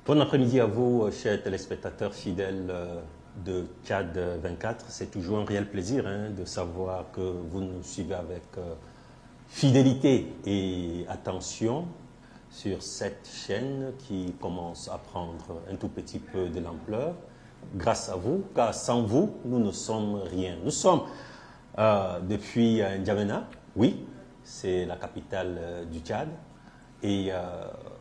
Bon après-midi à vous, chers téléspectateurs fidèles de Tchad 24. C'est toujours un réel plaisir de savoir que vous nous suivez avec fidélité et attention sur cette chaîne qui commence à prendre un tout petit peu de l'ampleur. Grâce à vous, car sans vous, nous ne sommes rien. Nous sommes depuis N'Djamena, oui, c'est la capitale du Tchad. Et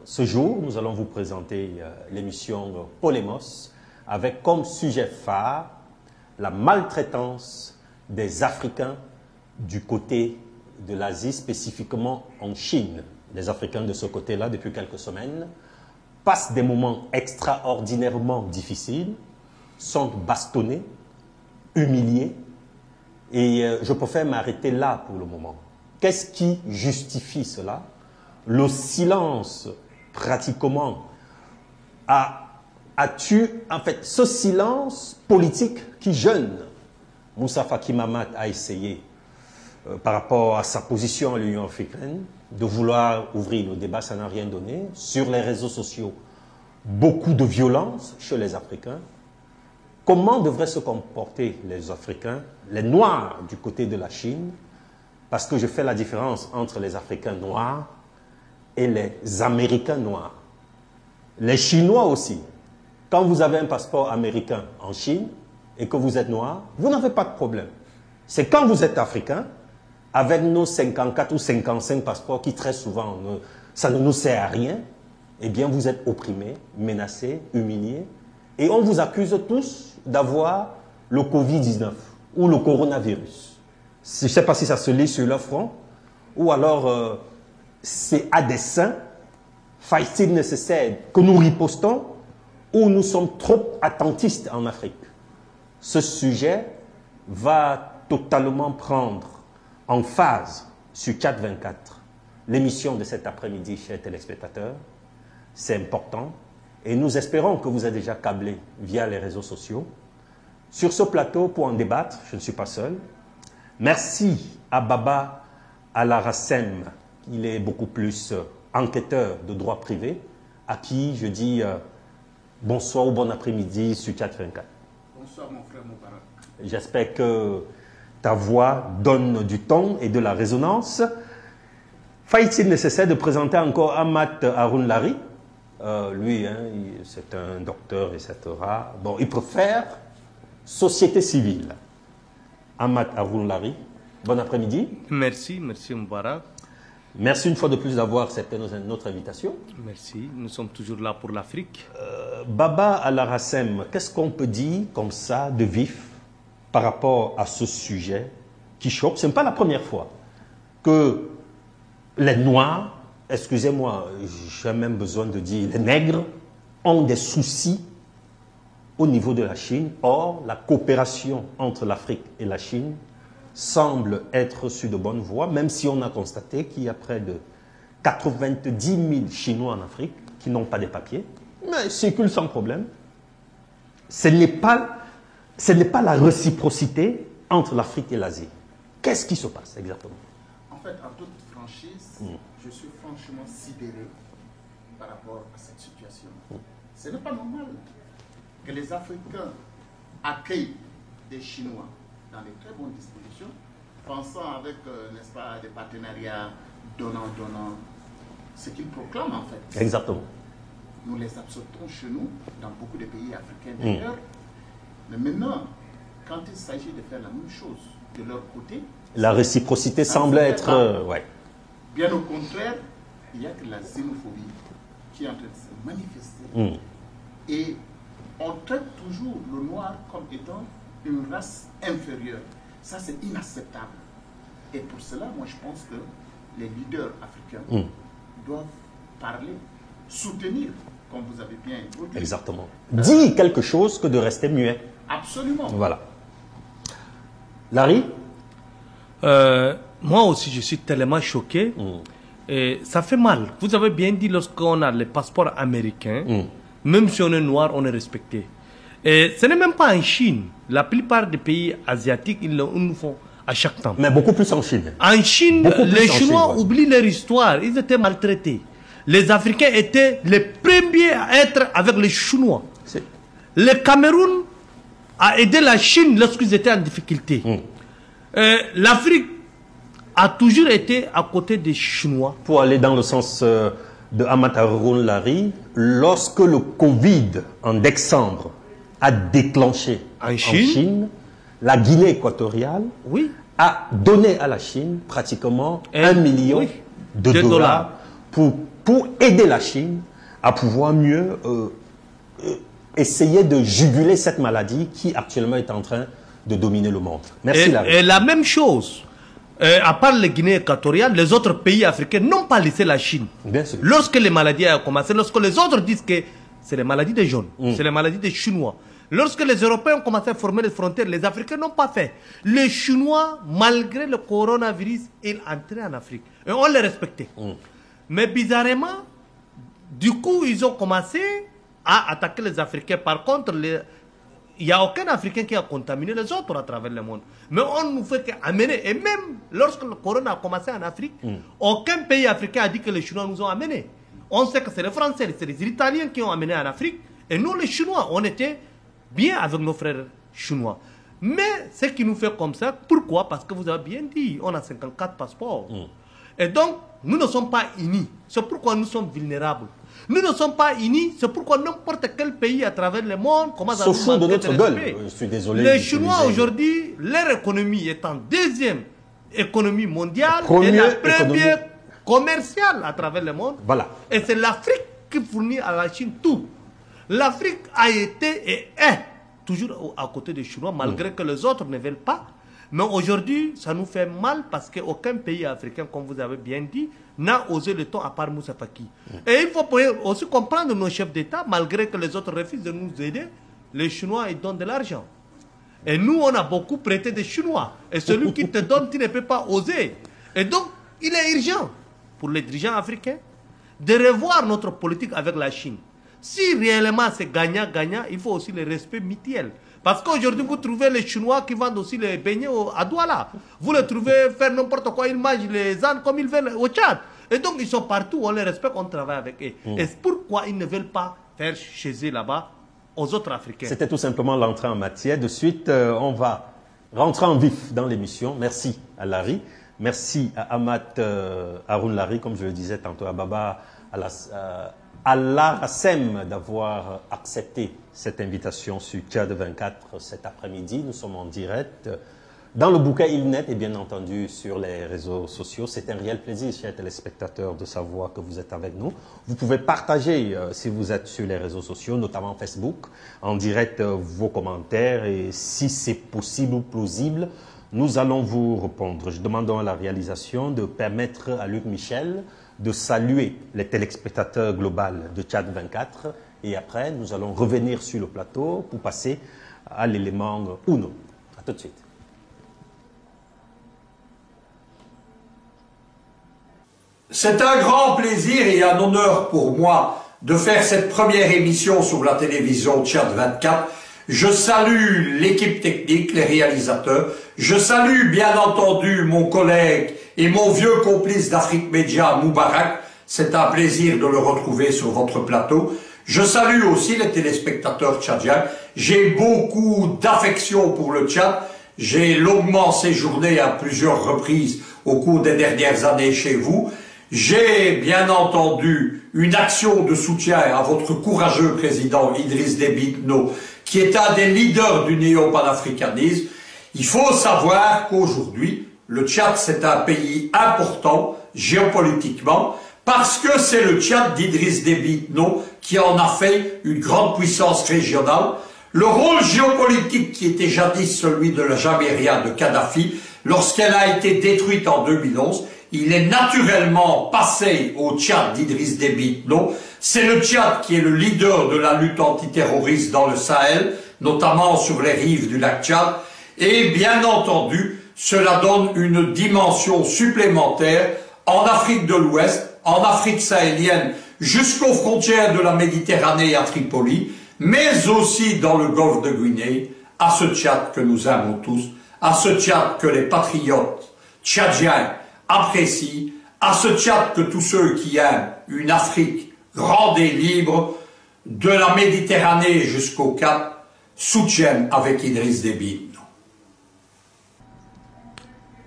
ce jour, nous allons vous présenter l'émission Polémos avec comme sujet phare la maltraitance des Africains du côté de l'Asie, spécifiquement en Chine. Les Africains de ce côté-là, depuis quelques semaines, passent des moments extraordinairement difficiles, sont bastonnés, humiliés, et je préfère m'arrêter là pour le moment. Qu'est-ce qui justifie cela? Le silence, pratiquement, en fait, ce silence politique qui jeune Moussa Faki Mahamat a essayé, par rapport à sa position à l'Union africaine, de vouloir ouvrir le débat, ça n'a rien donné. Sur les réseaux sociaux, beaucoup de violence chez les Africains. Comment devraient se comporter les Africains, les Noirs du côté de la Chine? Parce que je fais la différence entre les Africains noirs et les Américains noirs. Les Chinois aussi. Quand vous avez un passeport américain en Chine et que vous êtes noir, vous n'avez pas de problème. C'est quand vous êtes africain, avec nos 54 ou 55 passeports qui très souvent, ça ne nous sert à rien, eh bien vous êtes opprimés, menacés, humiliés, et on vous accuse tous d'avoir le Covid-19 ou le coronavirus. Je ne sais pas si ça se lit sur leur front, ou alors c'est à dessein, faille-t-il nécessaire que nous ripostons, ou nous sommes trop attentistes en Afrique. Ce sujet va totalement prendre en phase sur Tchad 24, l'émission de cet après-midi, chers téléspectateurs. C'est important et nous espérons que vous êtes déjà câblés via les réseaux sociaux. Sur ce plateau, pour en débattre, je ne suis pas seul. Merci à Baba Alarassem, il est beaucoup plus enquêteur de droit privé, à qui je dis bonsoir ou bon après-midi sur Tchad 24. Bonsoir mon frère Moubarak. J'espère que ta voix donne du ton et de la résonance. Faille-t-il nécessaire de présenter encore Amat Haroun Lari? Lui, c'est un docteur, etc. Bon, il préfère société civile. Amat Haroun Lari, bon après-midi. Merci, merci Moubarak. Merci une fois de plus d'avoir accepté notre invitation. Merci, nous sommes toujours là pour l'Afrique. Baba Alarassem, qu'est-ce qu'on peut dire comme ça de vif par rapport à ce sujet qui choque? Ce n'est pas la première fois que les Noirs, excusez-moi, j'ai même besoin de dire les nègres, ont des soucis au niveau de la Chine. Or, la coopération entre l'Afrique et la Chine semble être sur de bonnes voies, même si on a constaté qu'il y a près de 90 000 Chinois en Afrique qui n'ont pas de papiers, mais circulent sans problème. Ce n'est pas la réciprocité entre l'Afrique et l'Asie. Qu'est-ce qui se passe exactement? En fait, en toute franchise, je suis franchement sidéré par rapport à cette situation. Ce n'est pas normal que les Africains accueillent des Chinois dans de très bonnes dispositions, pensant avec, n'est-ce pas, des partenariats donnant, ce qu'ils proclament en fait. Exactement. Nous les acceptons chez nous, dans beaucoup de pays africains d'ailleurs. Mais maintenant, quand il s'agit de faire la même chose de leur côté, la réciprocité semble être... ouais. Bien au contraire, il y a que la xénophobie qui est en train de se manifester. Et on traite toujours le noir comme étant une race inférieure. Ça, c'est inacceptable. Et pour cela, moi, je pense que les leaders africains doivent parler, soutenir, comme vous avez bien introduit. Exactement. Dire quelque chose que de rester muet. Absolument. Voilà. Larry? Moi aussi, je suis tellement choqué. Et ça fait mal. Vous avez bien dit, lorsqu'on a les passeports américains, même si on est noir, on est respecté. Et ce n'est même pas en Chine. La plupart des pays asiatiques, ils nous font à chaque temps. Mais beaucoup plus en Chine. En Chine, les Chinois oublient leur histoire. Ils étaient maltraités. les Africains étaient les premiers à être avec les Chinois. Le Cameroun a aidé la Chine lorsqu'ils étaient en difficulté. L'Afrique a toujours été à côté des Chinois. Pour aller dans le sens de Amath Haroun Lahri, lorsque le Covid en décembre a déclenché en Chine, la Guinée équatoriale a donné à la Chine pratiquement 1 million de dollars pour aider la Chine à pouvoir mieux essayer de juguler cette maladie qui actuellement est en train de dominer le monde. Merci Lahri. Et la même chose, à part les Guinées équatoriales, les autres pays africains n'ont pas laissé la Chine. Bien sûr. Lorsque les maladies ont commencé, lorsque les autres disent que c'est les maladies des jaunes, c'est les maladies des Chinois. Lorsque les Européens ont commencé à former les frontières, les Africains n'ont pas fait. Les Chinois, malgré le coronavirus, ils entraient en Afrique. Et on les respectait. Mais bizarrement, du coup, ils ont commencé à attaquer les Africains. Par contre, il n'y a aucun Africain qui a contaminé les autres à travers le monde. Mais on nous fait qu'amener. Et même lorsque le corona a commencé en Afrique, aucun pays africain a dit que les Chinois nous ont amenés. On sait que c'est les Français, c'est les Italiens qui ont amené en Afrique. Et nous, les Chinois, on était bien avec nos frères chinois. Mais ce qui nous fait comme ça, pourquoi? Parce que vous avez bien dit, on a 54 passeports. Et donc, nous ne sommes pas unis. C'est pourquoi nous sommes vulnérables. Nous ne sommes pas unis, c'est pourquoi n'importe quel pays à travers le monde commence à nous manquer de notre gueule. Je suis désolé. Les Chinois aujourd'hui, leur économie est en deuxième économie mondiale et la première commerciale à travers le monde. Voilà. Et c'est l'Afrique qui fournit à la Chine tout. L'Afrique a été et est toujours à côté des Chinois, malgré que les autres ne veulent pas. Mais aujourd'hui, ça nous fait mal parce qu'aucun pays africain, comme vous avez bien dit, n'a osé le ton à part Moussa Faki. Et il faut aussi comprendre nos chefs d'État, malgré que les autres refusent de nous aider, les Chinois ils donnent de l'argent. Et nous, on a beaucoup prêté des Chinois. Et celui qui te donne, tu ne peux pas oser. Et donc, il est urgent pour les dirigeants africains de revoir notre politique avec la Chine. Si réellement c'est gagnant-gagnant, il faut aussi le respect mutuel. Parce qu'aujourd'hui, vous trouvez les Chinois qui vendent aussi les beignets à Douala. Vous les trouvez faire n'importe quoi, ils mangent les ânes comme ils veulent au Tchad. Et donc, ils sont partout, on les respecte, on travaille avec eux. Et pourquoi ils ne veulent pas faire chez eux là-bas aux autres Africains? C'était tout simplement l'entrée en matière. De suite, on va rentrer en vif dans l'émission. Merci à Lahri. Merci à Amath Haroun Lahri, comme je le disais tantôt, à Baba, à l'ARASEM d'avoir accepté cette invitation sur Tchad 24 cet après-midi. Nous sommes en direct dans le bouquet Ilnet et bien entendu sur les réseaux sociaux. C'est un réel plaisir, chers téléspectateurs, de savoir que vous êtes avec nous. Vous pouvez partager, si vous êtes sur les réseaux sociaux, notamment Facebook, en direct vos commentaires et si c'est possible ou plausible, nous allons vous répondre. Je demande à la réalisation de permettre à Luc Michel de saluer les téléspectateurs globaux de Tchad 24 et après nous allons revenir sur le plateau pour passer à l'élément Uno. A tout de suite. C'est un grand plaisir et un honneur pour moi de faire cette première émission sur la télévision Tchad 24. Je salue l'équipe technique, les réalisateurs. Je salue bien entendu mon collègue et mon vieux complice d'Afrique Média, Moubarak. C'est un plaisir de le retrouver sur votre plateau. Je salue aussi les téléspectateurs tchadiens. J'ai beaucoup d'affection pour le Tchad. J'ai longuement séjourné à plusieurs reprises au cours des dernières années chez vous. J'ai bien entendu une action de soutien à votre courageux président Idriss Déby Itno, qui est un des leaders du néo-panafricanisme. Il faut savoir qu'aujourd'hui, le Tchad, c'est un pays important géopolitiquement parce que c'est le Tchad d'Idriss Déby Itno qui en a fait une grande puissance régionale. Le rôle géopolitique qui était jadis celui de la Jaméria de Kadhafi, lorsqu'elle a été détruite en 2011, il est naturellement passé au Tchad d'Idriss Déby Itno. C'est le Tchad qui est le leader de la lutte antiterroriste dans le Sahel, notamment sur les rives du lac Tchad. Et bien entendu, cela donne une dimension supplémentaire en Afrique de l'Ouest, en Afrique sahélienne, jusqu'aux frontières de la Méditerranée à Tripoli, mais aussi dans le golfe de Guinée, à ce Tchad que nous aimons tous, à ce Tchad que les patriotes tchadiens apprécient, à ce Tchad que tous ceux qui aiment une Afrique grande et libre, de la Méditerranée jusqu'au Cap, soutiennent avec Idriss Déby.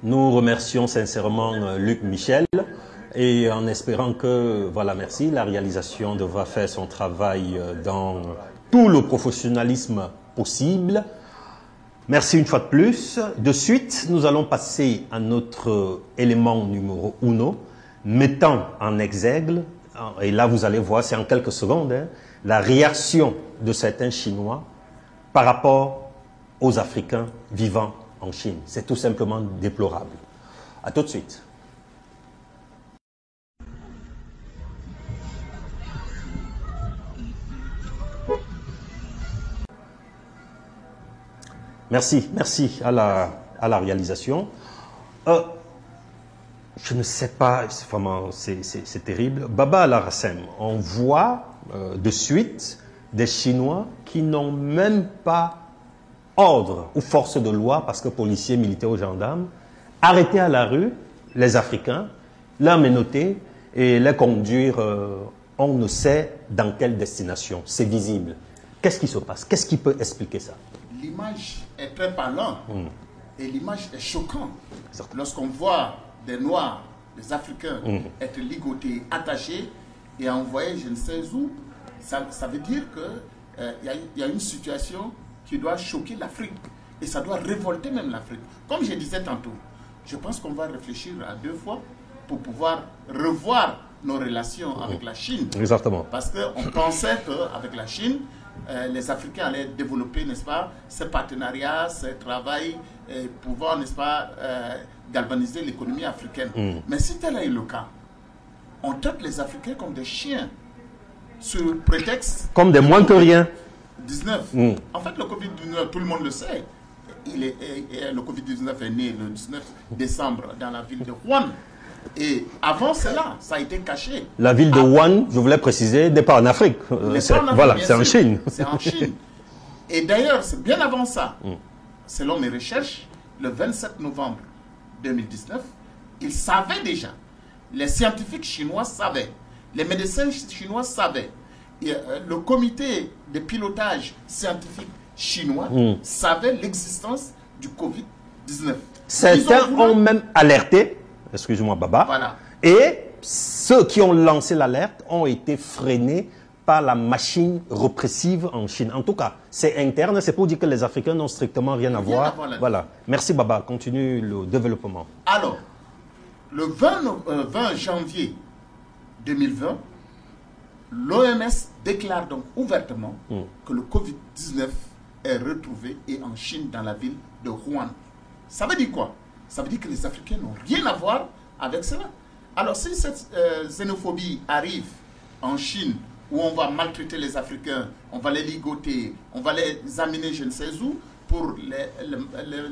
Nous remercions sincèrement Luc Michel et en espérant que, voilà, merci, la réalisation devra faire son travail dans tout le professionnalisme possible. Merci une fois de plus. De suite, nous allons passer à notre élément numéro 1, mettant en exergue, et là vous allez voir, c'est en quelques secondes, hein, la réaction de certains Chinois par rapport aux Africains vivant en Chine. C'est tout simplement déplorable. À tout de suite. Merci à la réalisation. Je ne sais pas, vraiment, c'est terrible. Baba Al-Rassem, on voit de suite des Chinois qui n'ont même pas ordre ou force de loi, parce que policiers, militaires ou gendarmes, arrêter à la rue les Africains, les menotter et les conduire, on ne sait dans quelle destination. C'est visible. Qu'est-ce qui se passe? Qu'est-ce qui peut expliquer ça? L'image est très parlante et l'image est choquante. Lorsqu'on voit des Noirs, des Africains être ligotés, attachés et envoyés je ne sais où, ça veut dire qu'il y a une situation qui doit choquer l'Afrique et ça doit révolter même l'Afrique. Comme je disais tantôt, je pense qu'on va réfléchir à 2 fois pour pouvoir revoir nos relations avec la Chine. Exactement. Parce qu'on pensait qu'avec la Chine, les Africains allaient développer, n'est-ce pas, ces partenariats, ces travail, pouvant, n'est-ce pas, galvaniser l'économie africaine. Mais si tel est le cas, on traite les Africains comme des chiens, sous prétexte... Comme des moins que rien. 19. En fait, le Covid-19, tout le monde le sait. Le Covid-19 est né le 19 décembre dans la ville de Wuhan. Et avant cela, ça a été caché. La ville de Wuhan, je voulais préciser, n'est pas en Afrique. Voilà, c'est en Chine. C'est en Chine. Et d'ailleurs, c'est bien avant ça, selon mes recherches, le 27 novembre 2019, ils savaient déjà. Les scientifiques chinois savaient. Les médecins chinois savaient. Et, le comité de pilotage scientifique chinois savait l'existence du Covid-19. Certains ont même alerté. Excusez-moi, Baba. Voilà. Et ceux qui ont lancé l'alerte ont été freinés par la machine répressive en Chine. En tout cas, c'est interne, c'est pour dire que les Africains n'ont strictement rien à voir. Voilà. Merci, Baba. Continue le développement. Alors, le 20 janvier 2020, l'OMS déclare donc ouvertement que le Covid-19 est retrouvé et en Chine, dans la ville de Wuhan. Ça veut dire quoi? Ça veut dire que les Africains n'ont rien à voir avec cela. Alors, si cette xénophobie arrive en Chine, où on va maltraiter les Africains, on va les ligoter, on va les amener je ne sais où, pour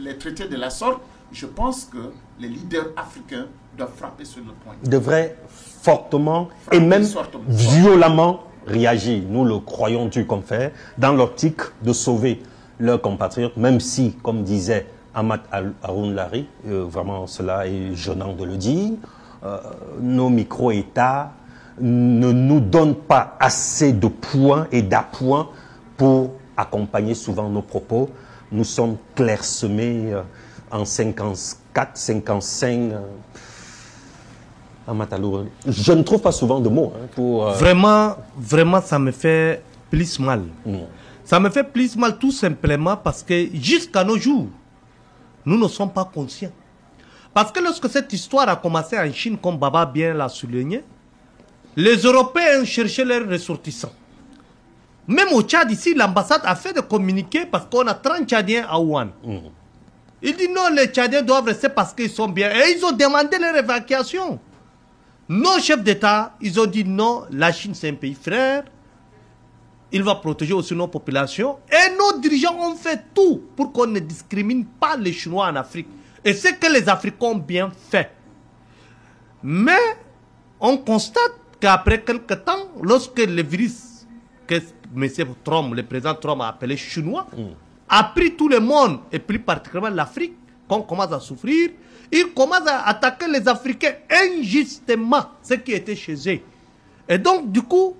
les traiter de la sorte, je pense que les leaders africains doivent frapper sur le point. Devraient fortement et même violemment réagir. Nous le croyons dur comme fer, dans l'optique de sauver leurs compatriotes, même si, comme disait Ahmad Haroun Lari, vraiment cela est gênant de le dire, nos micro-États ne nous donnent pas assez de points et d'appoint pour accompagner souvent nos propos. Nous sommes clairsemés en 54, 55. Je ne trouve pas souvent de mots pour... Vraiment, ça me fait plus mal. Ça me fait plus mal tout simplement parce que jusqu'à nos jours, nous ne sommes pas conscients. Parce que lorsque cette histoire a commencé en Chine, comme Baba bien l'a souligné, les Européens cherchaient leurs ressortissants. Même au Tchad, ici, l'ambassade a fait des communiqués parce qu'on a 30 Tchadiens à Wuhan. Il dit non, les Tchadiens doivent rester parce qu'ils sont bien. Et ils ont demandé leur évacuation. Nos chefs d'État, ils ont dit non, la Chine c'est un pays frère. Il va protéger aussi nos populations. Et nos dirigeants ont fait tout pour qu'on ne discrimine pas les Chinois en Afrique. Et c'est que les Africains ont bien fait. Mais on constate qu'après quelques temps, lorsque le virus que M. Trump, le président Trump a appelé chinois, a pris tout le monde, et plus particulièrement l'Afrique, qu'on commence à souffrir, ils commencent à attaquer les Africains injustement, ce qui était chez eux. Et donc, du coup,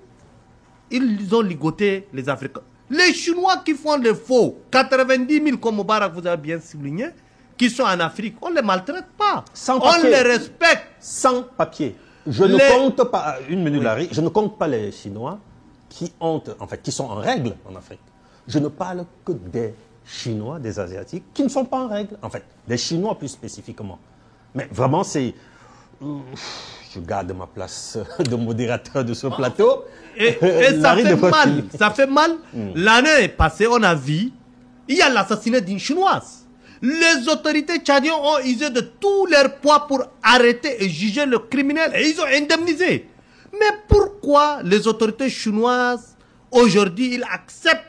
ils ont ligoté les Africains. Les Chinois qui font le faux, 90 000 comme Moubarak, vous avez bien souligné, qui sont en Afrique, on ne les maltraite pas. On les respecte. Sans papier. Je ne compte pas, une minute, Larry, je ne compte pas les Chinois qui sont en règle en Afrique. Je ne parle que des Chinois, des Asiatiques, qui ne sont pas en règle. En fait, des Chinois plus spécifiquement. Mais vraiment, c'est... Je garde ma place de modérateur de ce plateau. Et ça fait mal. Ça fait mal. L'année passée, on a vu, il y a l'assassinat d'une Chinoise. Les autorités tchadiennes ont usé de tout leur poids pour arrêter et juger le criminel. Et ils ont indemnisé. Mais pourquoi les autorités chinoises, aujourd'hui, ils acceptent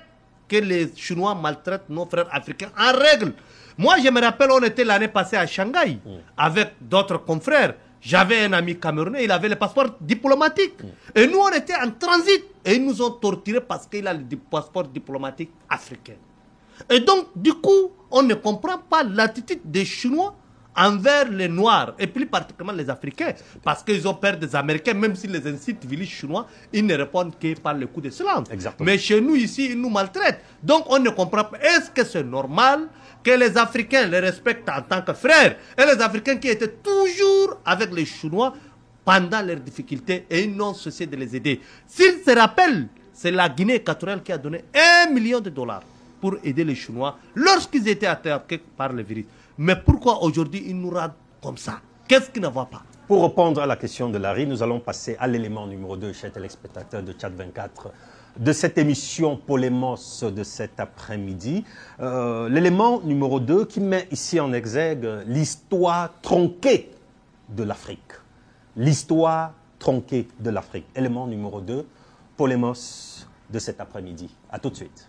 que les Chinois maltraitent nos frères africains en règle? Moi, je me rappelle, on était l'année passée à Shanghai avec d'autres confrères. J'avais un ami camerounais, il avait le passeport diplomatique. Et nous, on était en transit. Et ils nous ont torturés parce qu'il a le passeport diplomatique africain. Et donc, du coup, on ne comprend pas l'attitude des Chinois envers les Noirs, et plus particulièrement les Africains, parce qu'ils ont peur des Américains, même s'ils les incitent village chinois, ils ne répondent que par le coup de silence. Mais chez nous, ici, ils nous maltraitent. Donc, on ne comprend pas. Est-ce que c'est normal que les Africains les respectent en tant que frères, et les Africains qui étaient toujours avec les Chinois pendant leurs difficultés, et ils n'ont cessé de les aider. S'ils se rappellent, c'est la Guinée équatoriale qui a donné $1 million pour aider les Chinois lorsqu'ils étaient attaqués par le virus. Mais pourquoi aujourd'hui ils nous rendent comme ça? Qu'est-ce qui ne va pas? Pour répondre à la question de Larry, nous allons passer à l'élément numéro 2, chers téléspectateurs de Tchad 24, de cette émission Polémos de cet après-midi. L'élément numéro 2 qui met ici en exergue l'histoire tronquée de l'Afrique. L'histoire tronquée de l'Afrique. Élément numéro 2, Polémos de cet après-midi. À tout de suite.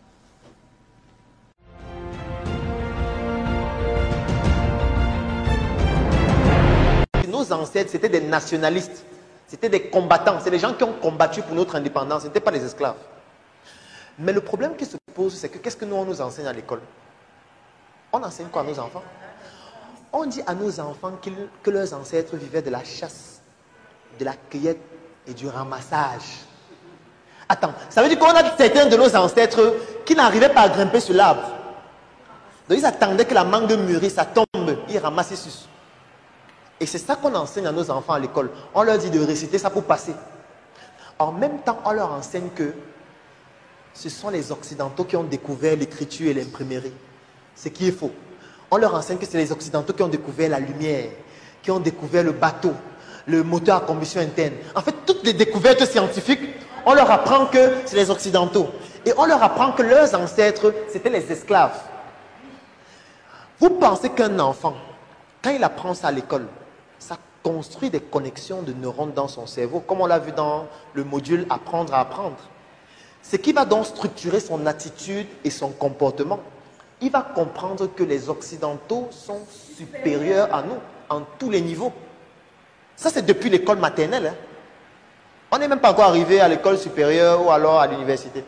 Nos ancêtres, c'était des nationalistes, c'était des combattants, c'est des gens qui ont combattu pour notre indépendance, ce n'étaient pas des esclaves. Mais le problème qui se pose, c'est que qu'est-ce que nous, on nous enseigne à l'école? On enseigne quoi à nos enfants? On dit à nos enfants que leurs ancêtres vivaient de la chasse, de la cueillette et du ramassage. Attends, ça veut dire qu'on a certains de nos ancêtres qui n'arrivaient pas à grimper sur l'arbre. Donc ils attendaient que la mangue mûrisse, ça tombe, ils ramassaient sur. Et c'est ça qu'on enseigne à nos enfants à l'école. On leur dit de réciter ça pour passer. En même temps, on leur enseigne que ce sont les Occidentaux qui ont découvert l'écriture et l'imprimerie. Ce qui est faux. On leur enseigne que c'est les Occidentaux qui ont découvert la lumière, qui ont découvert le bateau, le moteur à combustion interne. En fait, toutes les découvertes scientifiques, on leur apprend que c'est les Occidentaux. Et on leur apprend que leurs ancêtres, c'était les esclaves. Vous pensez qu'un enfant, quand il apprend ça à l'école, ça construit des connexions de neurones dans son cerveau, comme on l'a vu dans le module Apprendre à apprendre. Ce qui va donc structurer son attitude et son comportement. Il va comprendre que les Occidentaux sont supérieurs à nous, en tous les niveaux. Ça, c'est depuis l'école maternelle. Hein. On n'est même pas encore arrivé à l'école supérieure ou alors à l'université.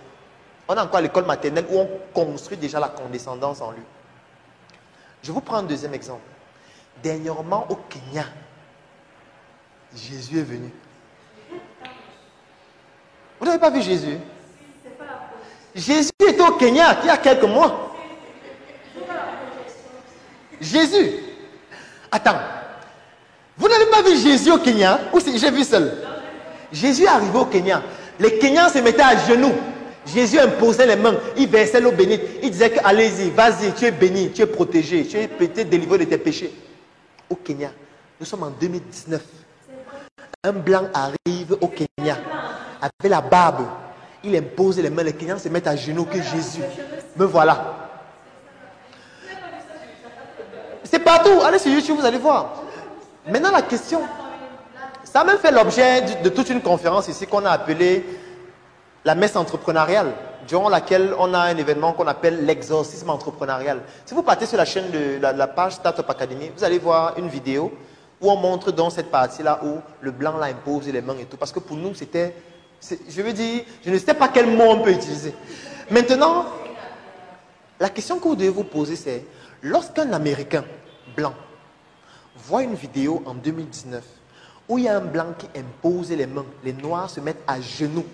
On est encore à l'école maternelle où on construit déjà la condescendance en lui. Je vous prends un deuxième exemple. Dernièrement, au Kenya, Jésus est venu. Vous n'avez pas vu Jésus? Jésus était au Kenya il y a quelques mois. Jésus. Attends. Vous n'avez pas vu Jésus au Kenya? Ou j'ai vu seul? Jésus est arrivé au Kenya. Les Kenyans se mettaient à genoux. Jésus imposait les mains, il versait l'eau bénite. Il disait que allez-y, vas-y, tu es béni, tu es protégé, tu es peut-être délivré de tes péchés. Au Kenya, nous sommes en 2019. Un blanc arrive au Kenya avec la barbe. Il impose les mains, les Kenyans se mettent à genoux que Jésus. Me voilà. C'est partout. Allez sur YouTube, vous allez voir. Maintenant, la question, ça a même fait l'objet de toute une conférence ici qu'on a appelée la messe entrepreneuriale, durant laquelle on a un événement qu'on appelle l'exorcisme entrepreneurial. Si vous partez sur la chaîne de la page Startup Academy, vous allez voir une vidéo où on montre dans cette partie-là où le blanc là impose les mains et tout. Parce que pour nous, c'était, je veux dire, je ne sais pas quel mot on peut utiliser. Maintenant, la question que vous devez vous poser, c'est lorsqu'un Américain blancs voient une vidéo en 2019 où il y a un blanc qui impose les mains, les noirs se mettent à genoux.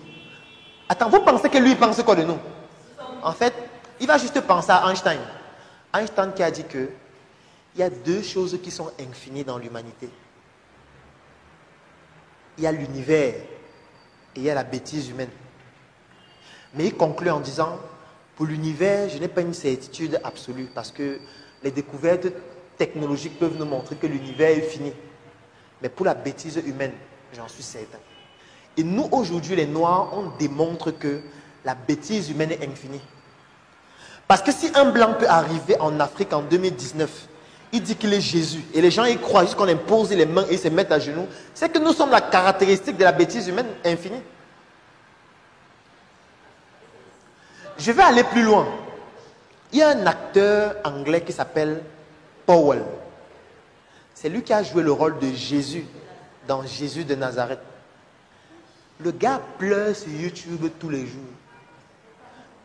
Attends, vous pensez que lui pense quoi de nous? En fait, il va juste penser à Einstein. Einstein qui a dit que il y a deux choses qui sont infinies dans l'humanité. Il y a l'univers et il y a la bêtise humaine. Mais il conclut en disant, pour l'univers, je n'ai pas une certitude absolue parce que les découvertes technologiques peuvent nous montrer que l'univers est fini. Mais pour la bêtise humaine, j'en suis certain. Et nous, aujourd'hui, les Noirs, on démontre que la bêtise humaine est infinie. Parce que si un blanc peut arriver en Afrique en 2019, il dit qu'il est Jésus, et les gens y croient juste qu'on impose les mains et ils se mettent à genoux, c'est que nous sommes la caractéristique de la bêtise humaine infinie. Je vais aller plus loin. Il y a un acteur anglais qui s'appelle Powell. C'est lui qui a joué le rôle de Jésus dans Jésus de Nazareth. Le gars pleure sur YouTube tous les jours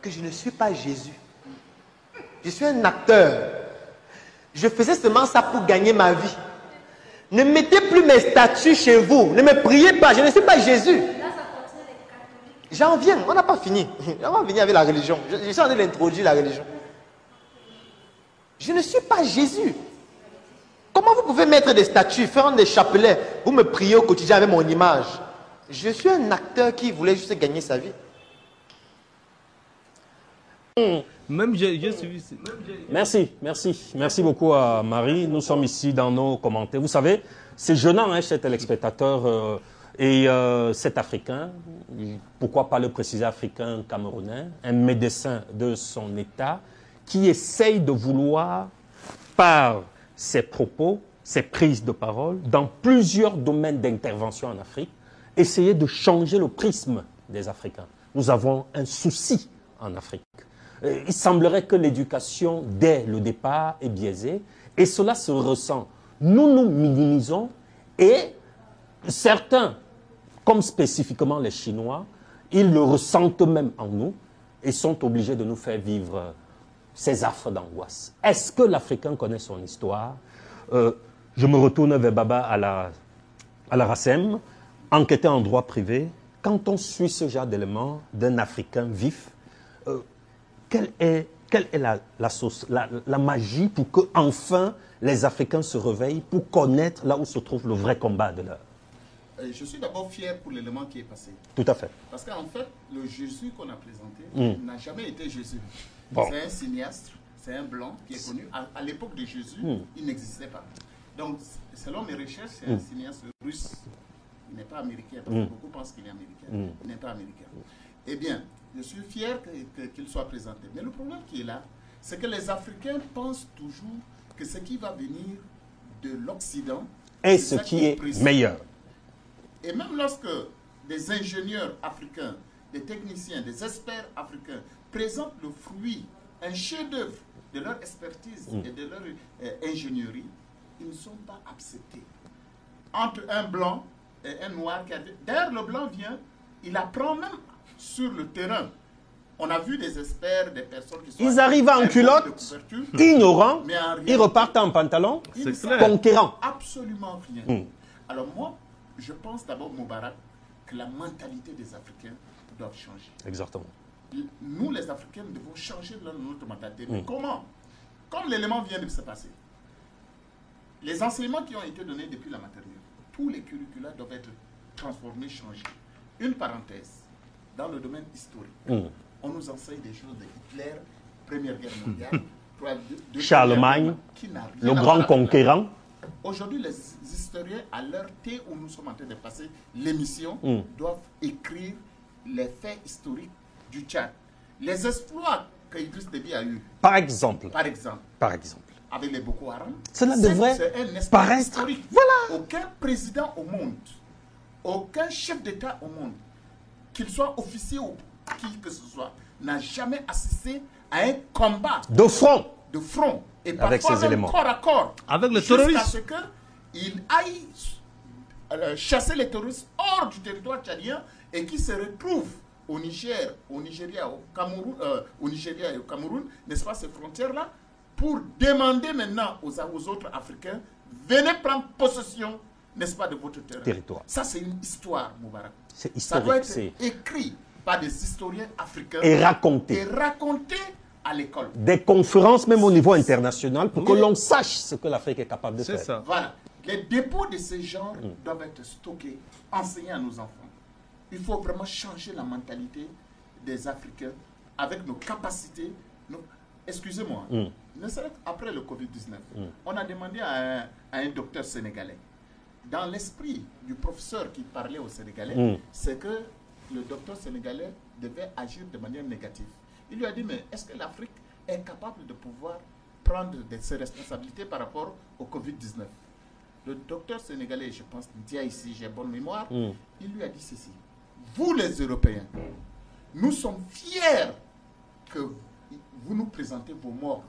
que je ne suis pas Jésus. Je suis un acteur. Je faisais seulement ça pour gagner ma vie. Ne mettez plus mes statues chez vous. Ne me priez pas. Je ne suis pas Jésus. J'en viens. On n'a pas fini. On va venir avec la religion. Je suis en train d'introduire la religion. Je ne suis pas Jésus. Comment vous pouvez mettre des statues, faire des chapelets, vous me priez au quotidien avec mon image? Je suis un acteur qui voulait juste gagner sa vie. Même Merci beaucoup à Marie. Nous sommes ici dans nos commentaires. Vous savez, c'est gênant, hein, chez téléspectateurs cet Africain, pourquoi pas le préciser africain camerounais, un médecin de son état, qui essaye de vouloir, par ses propos, ses prises de parole, dans plusieurs domaines d'intervention en Afrique, essayer de changer le prisme des Africains. Nous avons un souci en Afrique. Il semblerait que l'éducation, dès le départ, est biaisée, et cela se ressent. Nous nous minimisons, et certains, comme spécifiquement les Chinois, ils le ressentent même en nous, et sont obligés de nous faire vivre ces affres d'angoisse. Est-ce que l'Africain connaît son histoire? Je me retourne vers Baba à la RACEM, enquêter en droit privé. Quand on suit ce genre d'éléments d'un Africain vif, quelle est la magie pour que enfin les Africains se réveillent pour connaître là où se trouve le vrai combat de l'heure? Je suis d'abord fier pour l'élément qui est passé. Tout à fait. Parce qu'en fait, le Jésus qu'on a présenté n'a jamais été Jésus. Bon. C'est un cinéaste, c'est un blanc qui est connu. À l'époque de Jésus, il n'existait pas. Donc, selon mes recherches, c'est un cinéaste russe. Il n'est pas américain, parce que beaucoup pensent qu'il est américain. Il n'est pas américain. Eh bien, je suis fier qu'il soit présenté. Mais le problème qui est là, c'est que les Africains pensent toujours que ce qui va venir de l'Occident est ce qui est meilleur. Et même lorsque des ingénieurs africains, des techniciens, des experts africains présentent le fruit, un chef-d'œuvre de leur expertise et de leur ingénierie, ils ne sont pas acceptés. Entre un blanc et un noir qui a... D'ailleurs, le blanc vient, il apprend même sur le terrain. On a vu des experts, des personnes qui sont... Ils arrivent en culotte, ignorants, ils repartent en pantalon, conquérants. Absolument rien. Alors moi, je pense d'abord, Moubarak, que la mentalité des Africains doit changer. Exactement. Nous, les Africains, devons changer notre mentalité. Mais comment? Comme l'élément vient de se passer, les enseignements qui ont été donnés depuis la maternelle, tous les curricula doivent être transformés, changés. Une parenthèse, dans le domaine historique, on nous enseigne des choses de Hitler, Première Guerre mondiale, Charlemagne, le grand conquérant. Aujourd'hui, les historiens, à l'heure T où nous sommes en train de passer l'émission, doivent écrire les faits historiques du Tchad. Les exploits que Idriss Déby a eu. Par exemple. Avec les Boko Haram. Cela devrait paraître historique. Voilà. Aucun président au monde, aucun chef d'État au monde, qu'il soit officier ou qui que ce soit, n'a jamais assisté à un combat de front et avec ces éléments, corps à corps, avec le terrorisme, jusqu'à ce qu'il aille chasser les terroristes hors du territoire tchadien et qui se retrouvent au Niger, au Nigeria, au Cameroun, n'est-ce pas, ces frontières-là, pour demander maintenant aux autres Africains, venez prendre possession, n'est-ce pas, de votre territoire. Ça, c'est une histoire, Moubarak. C'est Ça doit être historique. écrit par des historiens africains. Et raconté. Et raconté à l'école. Des conférences, même au niveau international, pour que l'on sache ce que l'Afrique est capable de faire. C'est ça. Voilà. Les dépôts de ces genres doivent être stockés, enseignés à nos enfants. Il faut vraiment changer la mentalité des Africains avec nos capacités. Excusez-moi, ne serait après le Covid-19, on a demandé à un docteur sénégalais, dans l'esprit du professeur qui parlait aux Sénégalais, c'est que le docteur sénégalais devait agir de manière négative. Il lui a dit, mais est-ce que l'Afrique est capable de pouvoir prendre ses responsabilités par rapport au Covid-19? Le docteur sénégalais, je pense, dit ici, j'ai bonne mémoire, il lui a dit ceci. Vous les Européens, nous sommes fiers que vous nous présentez vos morts.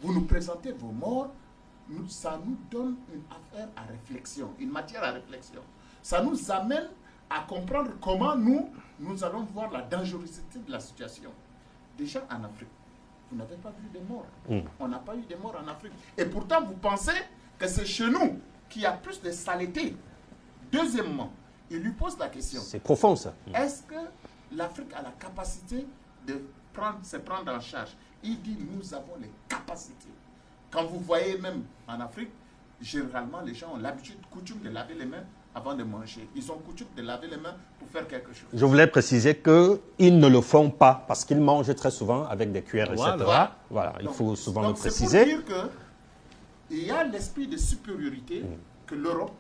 Vous nous présentez vos morts, ça nous donne une affaire à réflexion, une matière à réflexion. Ça nous amène à comprendre comment nous allons voir la dangerosité de la situation. Déjà en Afrique, vous n'avez pas vu de morts. On n'a pas eu de morts en Afrique. Et pourtant, vous pensez que c'est chez nous qu'il y a plus de saleté. Deuxièmement, il lui pose la question. C'est profond, ça. Est-ce que l'Afrique a la capacité de se prendre en charge? Il dit, nous avons les capacités. Quand vous voyez même en Afrique, généralement, les gens ont l'habitude, coutume de laver les mains avant de manger. Ils ont coutume de laver les mains pour faire quelque chose. Je voulais préciser qu'ils ne le font pas parce qu'ils mangent très souvent avec des cuillères, etc. Voilà, il faut souvent le préciser. C'est pour dire qu'il y a l'esprit de supériorité que l'Europe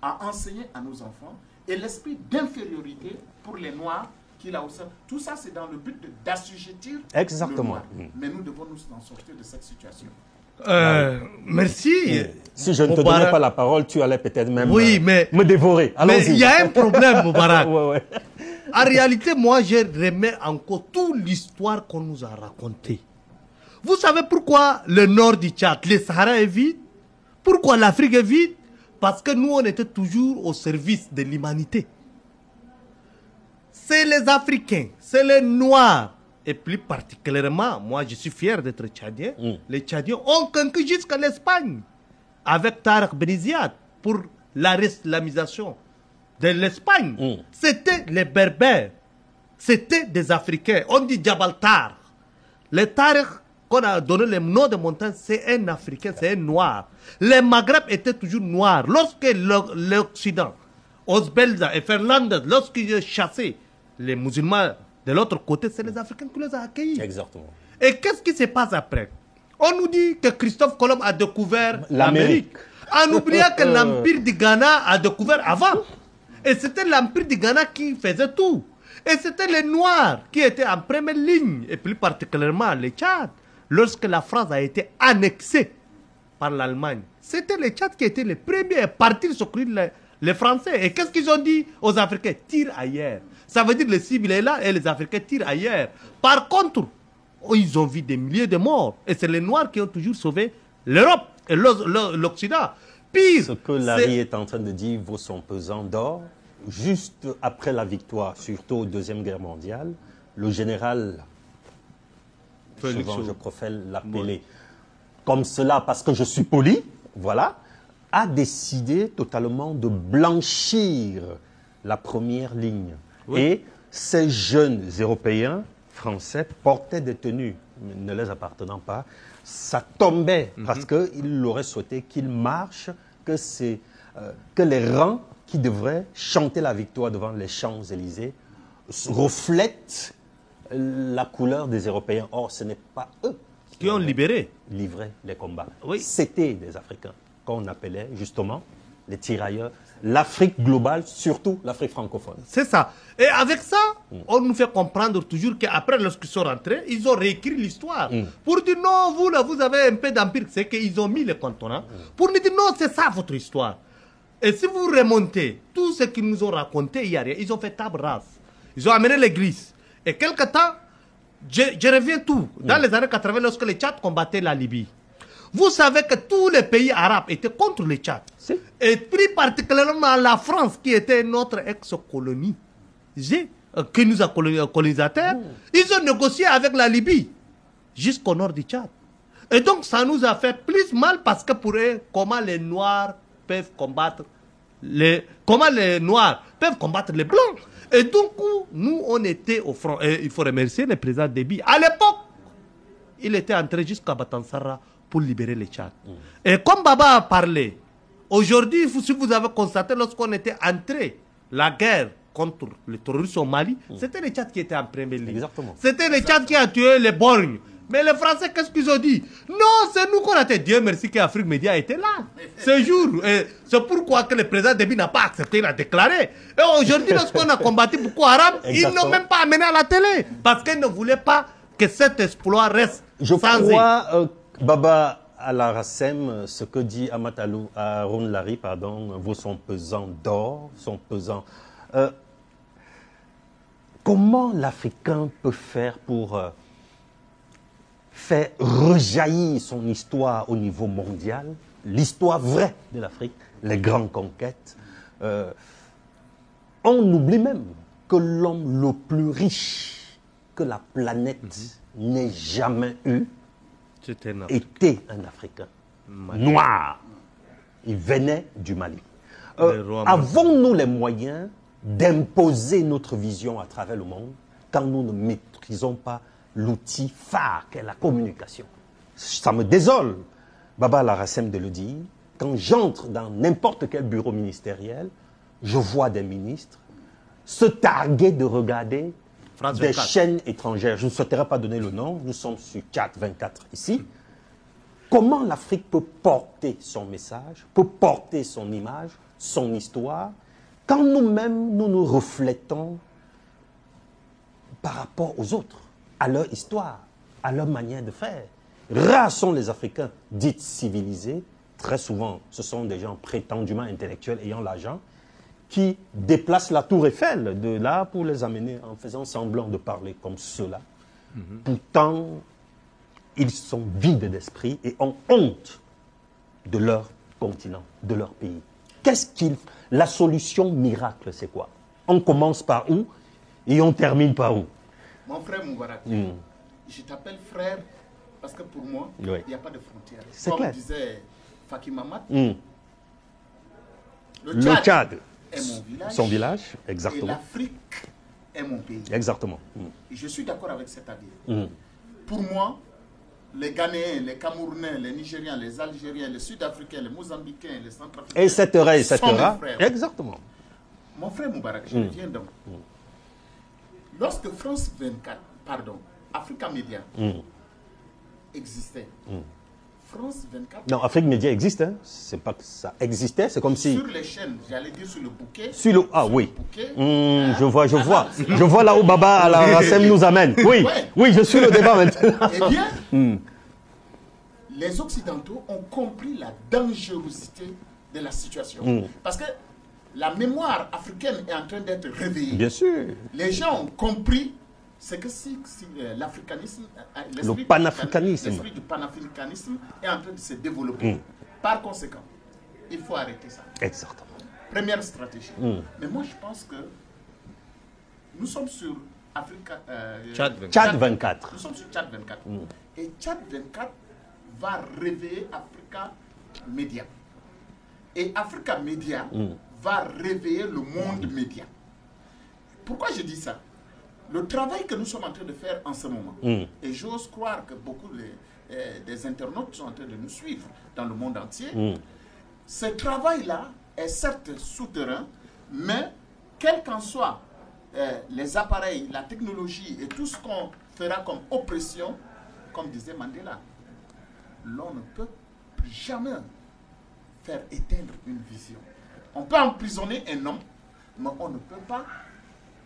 a enseigné à nos enfants et l'esprit d'infériorité pour les Noirs qu'il a au sein. Tout ça, c'est dans le but d'assujettir le Noir. Mais nous devons nous en sortir de cette situation. Merci. Si je ne te donnais pas la parole, tu allais peut-être même me dévorer. Mais il y a un problème, Moubarak. Ouais. En réalité, moi, je remets encore toute l'histoire qu'on nous a racontée. Vous savez pourquoi le nord du Tchad, le Sahara est vide? Pourquoi l'Afrique est vide? Parce que nous, on était toujours au service de l'humanité. C'est les Africains, c'est les Noirs. Et plus particulièrement, moi je suis fier d'être Tchadien. Les Tchadiens ont conquis jusqu'à l'Espagne avec Tarek Ben Ziad pour la islamisation de l'Espagne. C'était les Berbères, c'était des Africains. On dit Jabal Tar. Les Tarek qu'on a donné le nom de montagne, c'est un Africain, c'est un Noir. Les Maghreb étaient toujours noirs. Lorsque l'Occident, Osbelza et Fernandez, lorsqu'ils chassaient les musulmans de l'autre côté, c'est les Africains qui les ont accueillis. Exactement. Et qu'est-ce qui se passe après? On nous dit que Christophe Colomb a découvert l'Amérique. En oubliant que l'Empire du Ghana a découvert avant. Et c'était l'Empire du Ghana qui faisait tout. Et c'était les Noirs qui étaient en première ligne, et plus particulièrement les Tchad. Lorsque la France a été annexée par l'Allemagne, c'était les Tchad qui étaient les premiers à partir secourir les Français. Et qu'est-ce qu'ils ont dit aux Africains? Tire ailleurs. Ça veut dire que le civil est là et les Africains tirent ailleurs. Par contre, ils ont vu des milliers de morts. Et c'est les Noirs qui ont toujours sauvé l'Europe et l'Occident. Pire, ce que Larry est en train de dire vaut son pesant d'or. Juste après la victoire, surtout aux Deuxième Guerre mondiale, le général, souvent je préfère l'appeler comme cela parce que je suis poli, voilà, a décidé totalement de blanchir la première ligne. Et ces jeunes Européens, Français, portaient des tenues ne les appartenant pas. Ça tombait parce qu'il aurait souhaité qu'ils marchent, que les rangs qui devraient chanter la victoire devant les Champs-Élysées reflètent la couleur des Européens. Or, ce n'est pas eux qui ont livré les combats. C'était des Africains qu'on appelait justement les tirailleurs. L'Afrique globale, surtout l'Afrique francophone. C'est ça. Et avec ça, on nous fait comprendre toujours qu'après, lorsqu'ils sont rentrés, ils ont réécrit l'histoire. Pour dire non, vous là, vous avez un peu d'empire. C'est qu'ils ont mis les cantons. Pour nous dire non, c'est ça votre histoire. Et si vous remontez tout ce qu'ils nous ont raconté hier, ils ont fait table rase. Ils ont amené l'église. Et quelque temps, je reviens tout. Dans les années 80, lorsque les Tchad combattaient la Libye, vous savez que tous les pays arabes étaient contre les Tchad. Et plus particulièrement la France, qui était notre ex-colonie, qui nous a colonisateurs, ils ont négocié avec la Libye jusqu'au nord du Tchad. Et donc, ça nous a fait plus mal parce que pour eux, comment les Noirs peuvent combattre les Blancs. Et donc, nous, on était au front. Et il faut remercier le président Déby. À l'époque, il était entré jusqu'à Batansara pour libérer les Tchad. Et comme Baba a parlé, aujourd'hui, si vous avez constaté, lorsqu'on était entré, la guerre contre le terrorisme au Mali, c'était les Tchad qui étaient en première ligne. C'était les Tchad qui a tué les Borgnes. Mais les Français, qu'est-ce qu'ils ont dit? Non, c'est nous qu'on a été. Dieu merci qu'Afrique Média était là. Ce jour. C'est pourquoi que le président Déby n'a pas accepté, il a déclaré. Et aujourd'hui, lorsqu'on a combattu Boko Haram, ils n'ont même pas amené à la télé. Parce qu'ils ne voulaient pas que cet exploit reste Je sans crois, Baba Al-Rassem, ce que dit Amatalou Aaron Larry, pardon, vaut son pesant d'or, son pesant. Comment l'Africain peut faire pour faire rejaillir son histoire au niveau mondial, l'histoire vraie de l'Afrique, les grandes conquêtes? On oublie même que l'homme le plus riche que la planète n'ait jamais eu était un Africain noir. Il venait du Mali. Avons-nous les moyens d'imposer notre vision à travers le monde quand nous ne maîtrisons pas l'outil phare qu'est la communication? Ça me désole, Baba Al-Rassem, de le dire. Quand j'entre dans n'importe quel bureau ministériel, je vois des ministres se targuer de regarder des chaînes étrangères. Je ne souhaiterais pas donner le nom, nous sommes sur Tchad 24 ici. Comment l'Afrique peut porter son message, peut porter son image, son histoire, quand nous-mêmes, nous nous reflétons par rapport aux autres, à leur histoire, à leur manière de faire. Rares sont les Africains dits civilisés, très souvent ce sont des gens prétendument intellectuels ayant l'argent, qui déplacent la tour Eiffel de là pour les amener en faisant semblant de parler comme cela. Pourtant, ils sont vides d'esprit et ont honte de leur continent, de leur pays. La solution miracle, c'est quoi? On commence par où et on termine par où? Mon frère Moubarak, je t'appelle frère parce que pour moi, il n'y a pas de frontières. Comme disait Faki Mahamat, le Tchad est mon village, son village, exactement. Et l'Afrique est mon pays. Exactement. Et je suis d'accord avec cet avis. Pour moi, les Ghanéens, les Camerounais, les Nigériens, les Algériens, les Sud-Africains, les Mozambicains, les Centrafricains, etc. sont mes frères. Exactement. Mon frère Moubarak, je viens donc. Lorsque France 24, pardon, Africa Media existait, France 24... Non, Afrique Média existe, hein. C'est pas que ça existait, c'est comme si... Sur les chaînes, j'allais dire sur le bouquet. Oui. Je vois. Je vois là où Baba Al-Rassem nous amène. Oui, oui, je suis le débat maintenant. Eh bien, les Occidentaux ont compris la dangerosité de la situation. Parce que la mémoire africaine est en train d'être réveillée. Bien sûr. Les gens ont compris c'est que si l'africanisme, le panafricanisme, l'esprit du panafricanisme est en train de se développer. Par conséquent, il faut arrêter ça. Exactement. Première stratégie. Mais moi, je pense que nous sommes sur Tchad 24. Nous sommes sur Tchad 24. Et Tchad 24 va réveiller Africa Media. Et Africa Media va réveiller le monde média. Pourquoi je dis ça? Le travail que nous sommes en train de faire en ce moment, et j'ose croire que beaucoup des internautes sont en train de nous suivre dans le monde entier, ce travail-là est certes souterrain, mais quels qu'en soient les appareils, la technologie et tout ce qu'on fera comme oppression, comme disait Mandela, l'on ne peut jamais faire éteindre une vision. On peut emprisonner un homme, mais on ne peut pas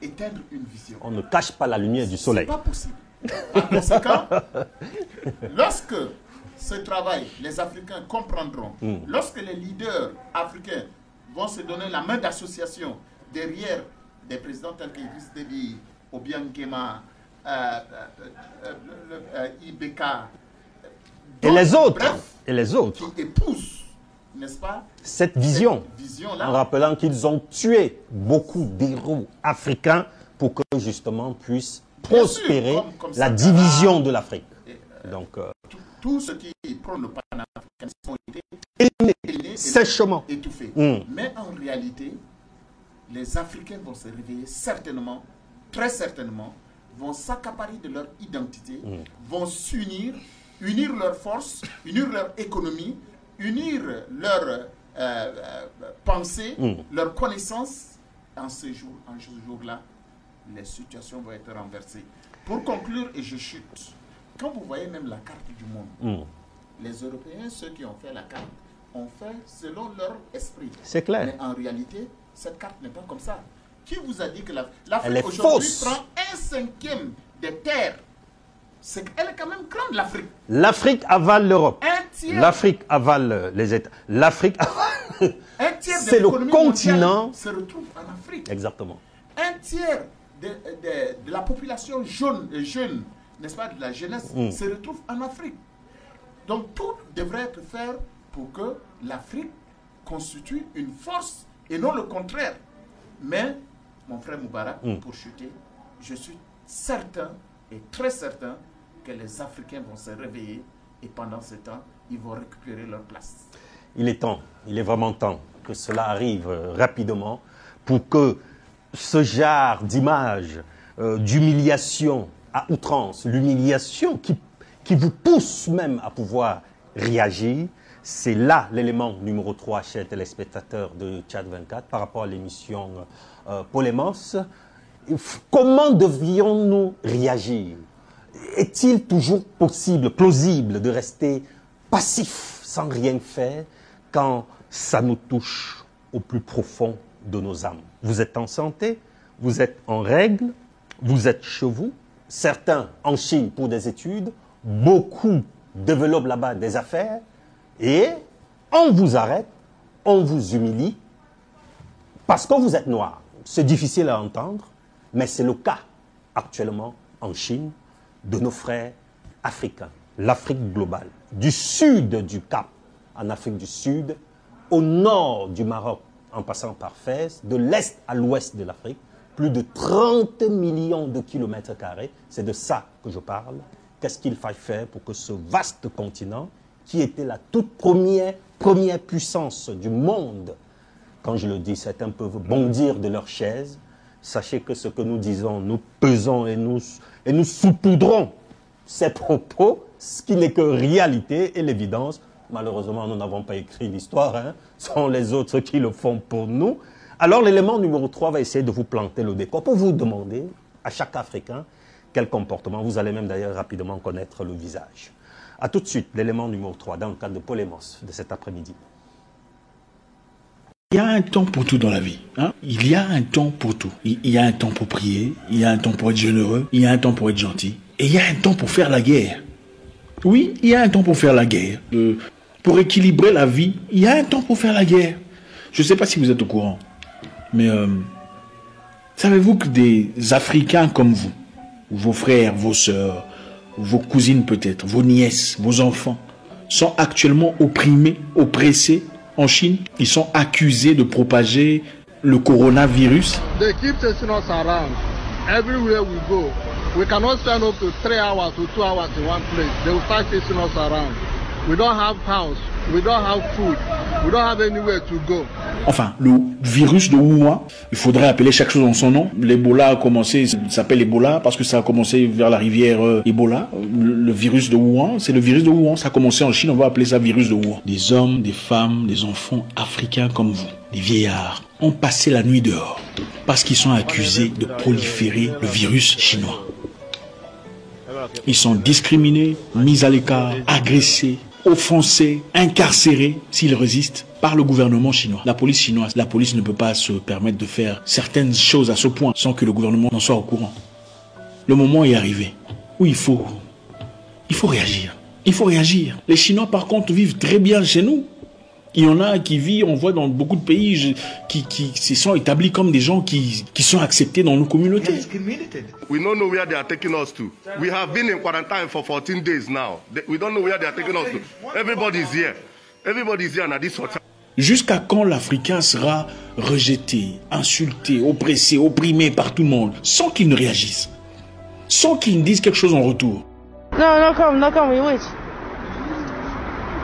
éteindre une vision. On ne cache pas la lumière du soleil. Ce n'est pas possible. Par conséquent, lorsque ce travail, les Africains comprendront, lorsque les leaders africains vont se donner la main d'association derrière des présidents tels qu'Idriss Déby, Obiang Nguema, IBK, et les autres, bref, et les autres, qui épousent, n'est-ce pas, cette vision, vision-là, en rappelant qu'ils ont tué beaucoup d'héros africains pour que justement puisse prospérer comme la ça, division de l'Afrique. Donc, tous ceux qui prônent le panafricanisme ont été éliminés, sèchement étouffés. Mais en réalité, les Africains vont se réveiller certainement, très certainement, vont s'accaparer de leur identité, vont s'unir, unir leurs forces, unir leur économie, unir leur pensée, leur connaissance. En ce jour-là, les situations vont être renversées. Pour conclure, et je chute, quand vous voyez même la carte du monde, les Européens, ceux qui ont fait la carte, ont fait selon leur esprit. C'est clair. Mais en réalité, cette carte n'est pas comme ça. Qui vous a dit que l'Afrique aujourd'hui prend 1/5 des terres? Elle est quand même grande, l'Afrique. L'Afrique avale l'Europe. L'Afrique avale les États. L'Afrique avale... C'est le continent... se retrouve en Afrique. Exactement. Un tiers de la population jeune, n'est-ce pas, de la jeunesse, se retrouve en Afrique. Donc tout devrait être fait pour que l'Afrique constitue une force et non le contraire. Mais, mon frère Moubarak, pour chuter, je suis certain et très certain que les Africains vont se réveiller et pendant ce temps, ils vont récupérer leur place. Il est temps, il est vraiment temps que cela arrive rapidement pour que ce genre d'image d'humiliation à outrance, l'humiliation qui vous pousse même à pouvoir réagir, c'est là l'élément numéro 3, chers téléspectateurs de Tchad 24, par rapport à l'émission Polemos. Comment devrions-nous réagir? Est-il toujours possible, plausible de rester passif sans rien faire quand ça nous touche au plus profond de nos âmes? Vous êtes en santé, vous êtes en règle, vous êtes chez vous, certains en Chine pour des études, beaucoup développent là-bas des affaires, et on vous arrête, on vous humilie, parce que vous êtes noir. C'est difficile à entendre, mais c'est le cas actuellement en Chine de nos frères africains. L'Afrique globale, du sud du Cap, en Afrique du Sud, au nord du Maroc, en passant par Fès, de l'est à l'ouest de l'Afrique, plus de 30 millions de kilomètres carrés. C'est de ça que je parle. Qu'est-ce qu'il faille faire pour que ce vaste continent, qui était la toute première puissance du monde, quand je le dis, certains peuvent bondir de leur chaise. Sachez que ce que nous disons, nous pesons et nous saupoudrons ces propos, ce qui n'est que réalité et l'évidence. Malheureusement, nous n'avons pas écrit l'histoire, hein. Ce sont les autres qui le font pour nous. Alors l'élément numéro 3 va essayer de vous planter le décor pour vous demander à chaque Africain quel comportement. Vous allez même d'ailleurs rapidement connaître le visage. A tout de suite, l'élément numéro 3 dans le cadre de Polemos de cet après-midi. Il y a un temps pour tout dans la vie. Hein? Il y a un temps pour tout. Il y a un temps pour prier, il y a un temps pour être généreux, il y a un temps pour être gentil. Et il y a un temps pour faire la guerre. Oui, il y a un temps pour faire la guerre. Pour équilibrer la vie, il y a un temps pour faire la guerre. Je ne sais pas si vous êtes au courant, mais savez-vous que des Africains comme vous, vos frères, vos sœurs, vos cousines peut-être, vos nièces, vos enfants, sont actuellement opprimés, oppressés en Chine? Ils sont accusés de propager le coronavirus. They keep chasing us around. Everywhere we go, we cannot spend up to 3 hours to 2 hours in one place. They will start chasing us around. We don't have house, we don't have food, we don't have anywhere to go. Enfin, le virus de Wuhan, il faudrait appeler chaque chose en son nom. L'Ebola a commencé, ça s'appelle Ebola parce que ça a commencé vers la rivière Ebola. Le virus de Wuhan, c'est le virus de Wuhan. Ça a commencé en Chine, on va appeler ça virus de Wuhan. Des hommes, des femmes, des enfants africains comme vous, des vieillards, ont passé la nuit dehors parce qu'ils sont accusés de proliférer le virus chinois. Ils sont discriminés, mis à l'écart, agressés, offensés, incarcérés s'ils résistent par le gouvernement chinois. La police chinoise, la police ne peut pas se permettre de faire certaines choses à ce point sans que le gouvernement n'en soit au courant. Le moment est arrivé où il faut réagir. Il faut réagir. Les Chinois par contre vivent très bien chez nous. Il y en a qui vivent, on voit dans beaucoup de pays qui se sont établis comme des gens qui sont acceptés dans nos communautés. We don't know where they are taking us to. We have been in quarantine for 14 days now. We don't know where they are taking us to. Everybody's here. Everybody's here at this hotel. Jusqu'à quand l'Africain sera rejeté, insulté, oppressé, opprimé par tout le monde, sans qu'il ne réagisse, sans qu'il ne dise quelque chose en retour? No, come, we wait.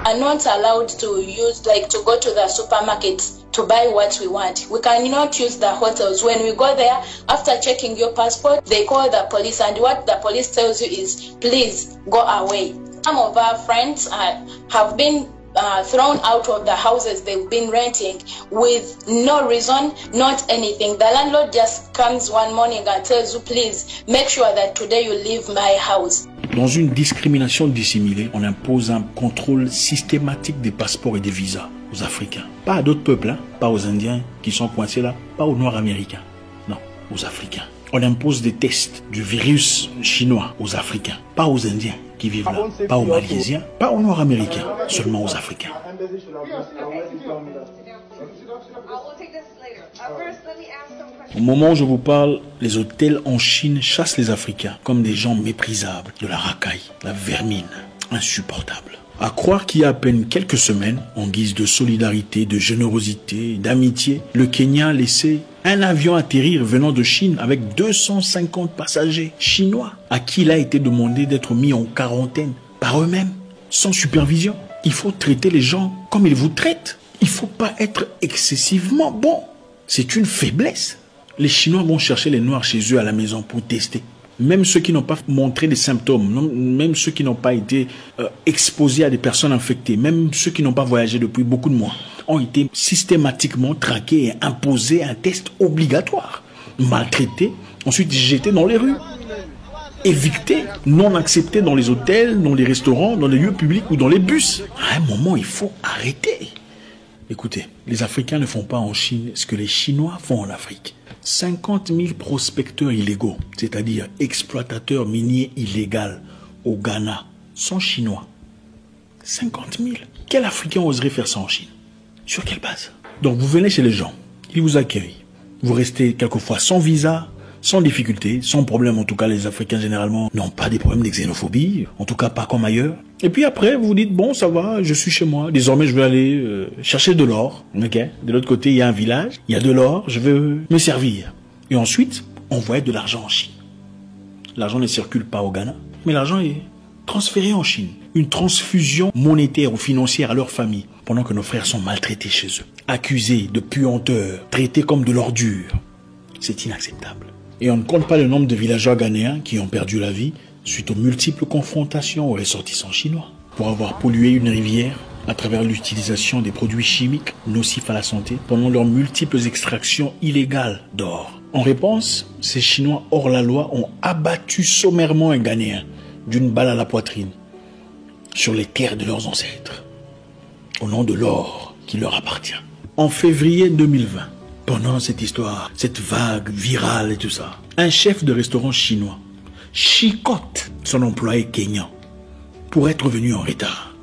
are not allowed to use, like, to go to the supermarkets to buy what we want. We cannot use the hotels. When we go there, after checking your passport, they call the police, and what the police tells you is, please go away. Some of our friends have been thrown out of the houses they've been renting with no reason, not anything. The landlord just comes one morning and tells you, please make sure that today you leave my house. Dans une discrimination dissimulée, on impose un contrôle systématique des passeports et des visas aux Africains. Pas à d'autres peuples, hein? Pas aux Indiens qui sont coincés là, pas aux Noirs américains. Non, aux Africains. On impose des tests du virus chinois aux Africains, pas aux Indiens qui vivent là, pas aux Malaisiens, pas aux Noirs américains, seulement aux Africains. Au moment où je vous parle, les hôtels en Chine chassent les Africains comme des gens méprisables, de la racaille, la vermine, insupportable. À croire qu'il y a à peine quelques semaines, en guise de solidarité, de générosité, d'amitié, le Kenya a laissé un avion atterrir venant de Chine avec 250 passagers chinois à qui il a été demandé d'être mis en quarantaine par eux-mêmes, sans supervision. Il faut traiter les gens comme ils vous traitent. Il ne faut pas être excessivement bon. C'est une faiblesse. Les Chinois vont chercher les Noirs chez eux à la maison pour tester. Même ceux qui n'ont pas montré des symptômes, même ceux qui n'ont pas été exposés à des personnes infectées, même ceux qui n'ont pas voyagé depuis beaucoup de mois, ont été systématiquement traqués et imposés un test obligatoire. Maltraités, ensuite jetés dans les rues. Évictés, non acceptés dans les hôtels, dans les restaurants, dans les lieux publics ou dans les bus. À un moment, il faut arrêter. Écoutez, les Africains ne font pas en Chine ce que les Chinois font en Afrique. 50 000 prospecteurs illégaux, c'est-à-dire exploitateurs miniers illégaux au Ghana, sont chinois. 50 000. Quel Africain oserait faire ça en Chine? Sur quelle base? Donc vous venez chez les gens, ils vous accueillent. Vous restez quelquefois sans visa, sans difficulté, sans problème. En tout cas, les Africains généralement n'ont pas des problèmes de xénophobie, en tout cas pas comme ailleurs. Et puis après, vous vous dites, bon, ça va, je suis chez moi. Désormais, je vais aller chercher de l'or. Ok. De l'autre côté, il y a un village, il y a de l'or, je vais me servir. Et ensuite, envoyer de l'argent en Chine. L'argent ne circule pas au Ghana, mais l'argent est transféré en Chine. Une transfusion monétaire ou financière à leur famille, pendant que nos frères sont maltraités chez eux. Accusés de puanteurs, traités comme de l'ordure. C'est inacceptable. Et on ne compte pas le nombre de villageois ghanéens qui ont perdu la vie suite aux multiples confrontations aux ressortissants chinois. Pour avoir pollué une rivière à travers l'utilisation des produits chimiques nocifs à la santé pendant leurs multiples extractions illégales d'or. En réponse, ces Chinois hors la loi ont abattu sommairement un Ghanéen d'une balle à la poitrine sur les terres de leurs ancêtres, au nom de l'or qui leur appartient. En février 2020, pendant cette histoire, cette vague virale et tout ça, un chef de restaurant chinois chicote son employé kényan pour être venu en retard.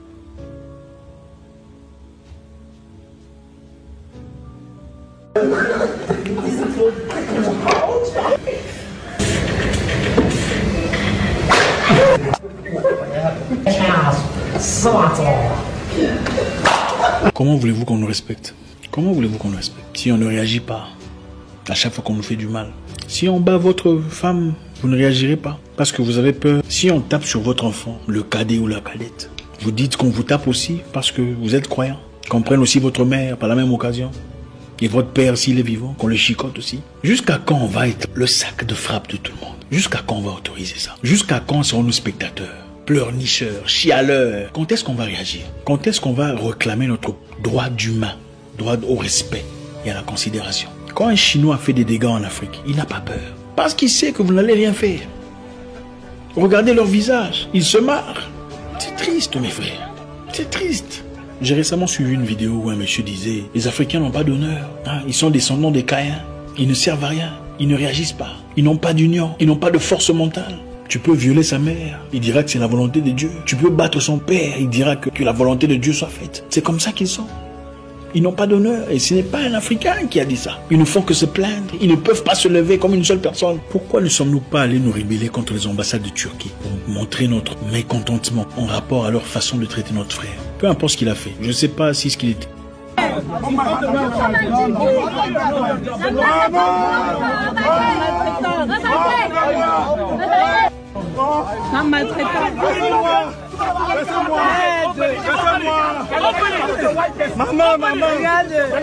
Comment voulez-vous qu'on nous respecte? Comment voulez-vous qu'on nous respecte si on ne réagit pas à chaque fois qu'on nous fait du mal? Si on bat votre femme, vous ne réagirez pas parce que vous avez peur. Si on tape sur votre enfant, le cadet ou la cadette, vous dites qu'on vous tape aussi parce que vous êtes croyant. Qu'on prenne aussi votre mère par la même occasion. Et votre père, s'il est vivant, qu'on le chicote aussi. Jusqu'à quand on va être le sac de frappe de tout le monde? Jusqu'à quand on va autoriser ça? Jusqu'à quand serons-nous spectateurs, pleurnicheurs, chialeurs? Quand est-ce qu'on va réagir? Quand est-ce qu'on va réclamer notre droit d'humain, droit au respect et à la considération? Quand un Chinois fait des dégâts en Afrique, il n'a pas peur. Parce qu'il sait que vous n'allez rien faire. Regardez leur visage, ils se marrent. C'est triste, mes frères. C'est triste. J'ai récemment suivi une vidéo où un monsieur disait « Les Africains n'ont pas d'honneur. Hein, ils sont descendants des Caïens. Ils ne servent à rien. Ils ne réagissent pas. Ils n'ont pas d'union. Ils n'ont pas de force mentale. » Tu peux violer sa mère, il dira que c'est la volonté de Dieu. Tu peux battre son père, il dira que la volonté de Dieu soit faite. C'est comme ça qu'ils sont. Ils n'ont pas d'honneur. Et ce n'est pas un Africain qui a dit ça. Ils ne font que se plaindre. Ils ne peuvent pas se lever comme une seule personne. Pourquoi ne sommes-nous pas allés nous rébeller contre les ambassades de Turquie pour montrer notre mécontentement en rapport à leur façon de traiter notre frère? Peu importe ce qu'il a fait. Je ne sais pas si ce qu'il était.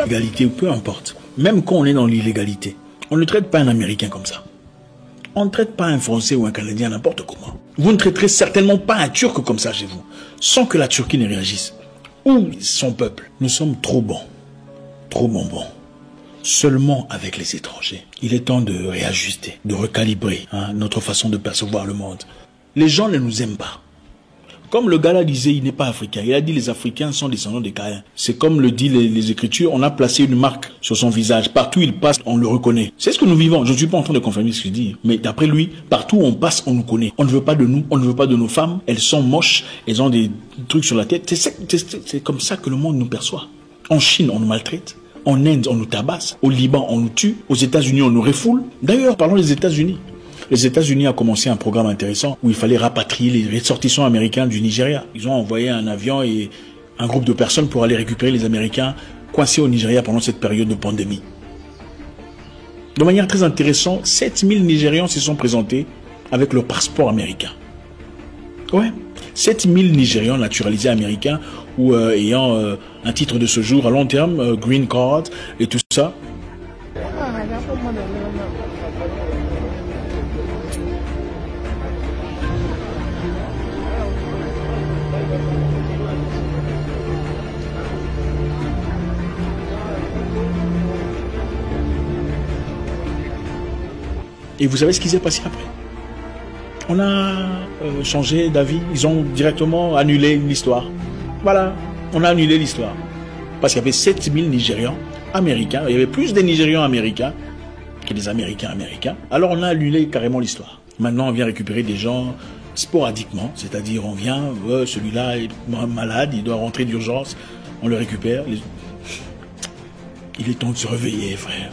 L'égalité, peu importe. Même quand on est dans l'illégalité, on ne traite pas un Américain comme ça. On ne traite pas un Français ou un Canadien n'importe comment. Vous ne traiterez certainement pas un Turc comme ça chez vous, sans que la Turquie ne réagisse. Ou son peuple. Nous sommes trop bons, trop bonbons. Seulement avec les étrangers. Il est temps de réajuster, de recalibrer notre façon de percevoir le monde. Les gens ne nous aiment pas. Comme le gars là disait, il n'est pas africain. Il a dit les Africains sont descendants des Caïens. C'est comme le disent les Écritures, on a placé une marque sur son visage. Partout où il passe, on le reconnaît. C'est ce que nous vivons. Je ne suis pas en train de confirmer ce qu'il dit. Mais d'après lui, partout où on passe, on nous connaît. On ne veut pas de nous, on ne veut pas de nos femmes. Elles sont moches, elles ont des trucs sur la tête. C'est comme ça que le monde nous perçoit. En Chine, on nous maltraite. En Inde, on nous tabasse. Au Liban, on nous tue. Aux États-Unis, on nous refoule. D'ailleurs, parlons des États-Unis. Les États-Unis ont commencé un programme intéressant où il fallait rapatrier les ressortissants américains du Nigeria. Ils ont envoyé un avion et un groupe de personnes pour aller récupérer les Américains coincés au Nigeria pendant cette période de pandémie. De manière très intéressante, 7000 Nigérians se sont présentés avec leur passeport américain. Ouais, 7000 Nigérians naturalisés américains ou ayant un titre de séjour à long terme, green card et tout ça. Et vous savez ce qui s'est passé après? On a changé d'avis. Ils ont directement annulé l'histoire. Voilà, on a annulé l'histoire. Parce qu'il y avait 7000 Nigérians américains. Il y avait plus de Nigérians américains que des Américains américains. Alors on a annulé carrément l'histoire. Maintenant, on vient récupérer des gens sporadiquement. C'est-à-dire, on vient, celui-là est malade, il doit rentrer d'urgence. On le récupère. Il est temps de se réveiller, frère.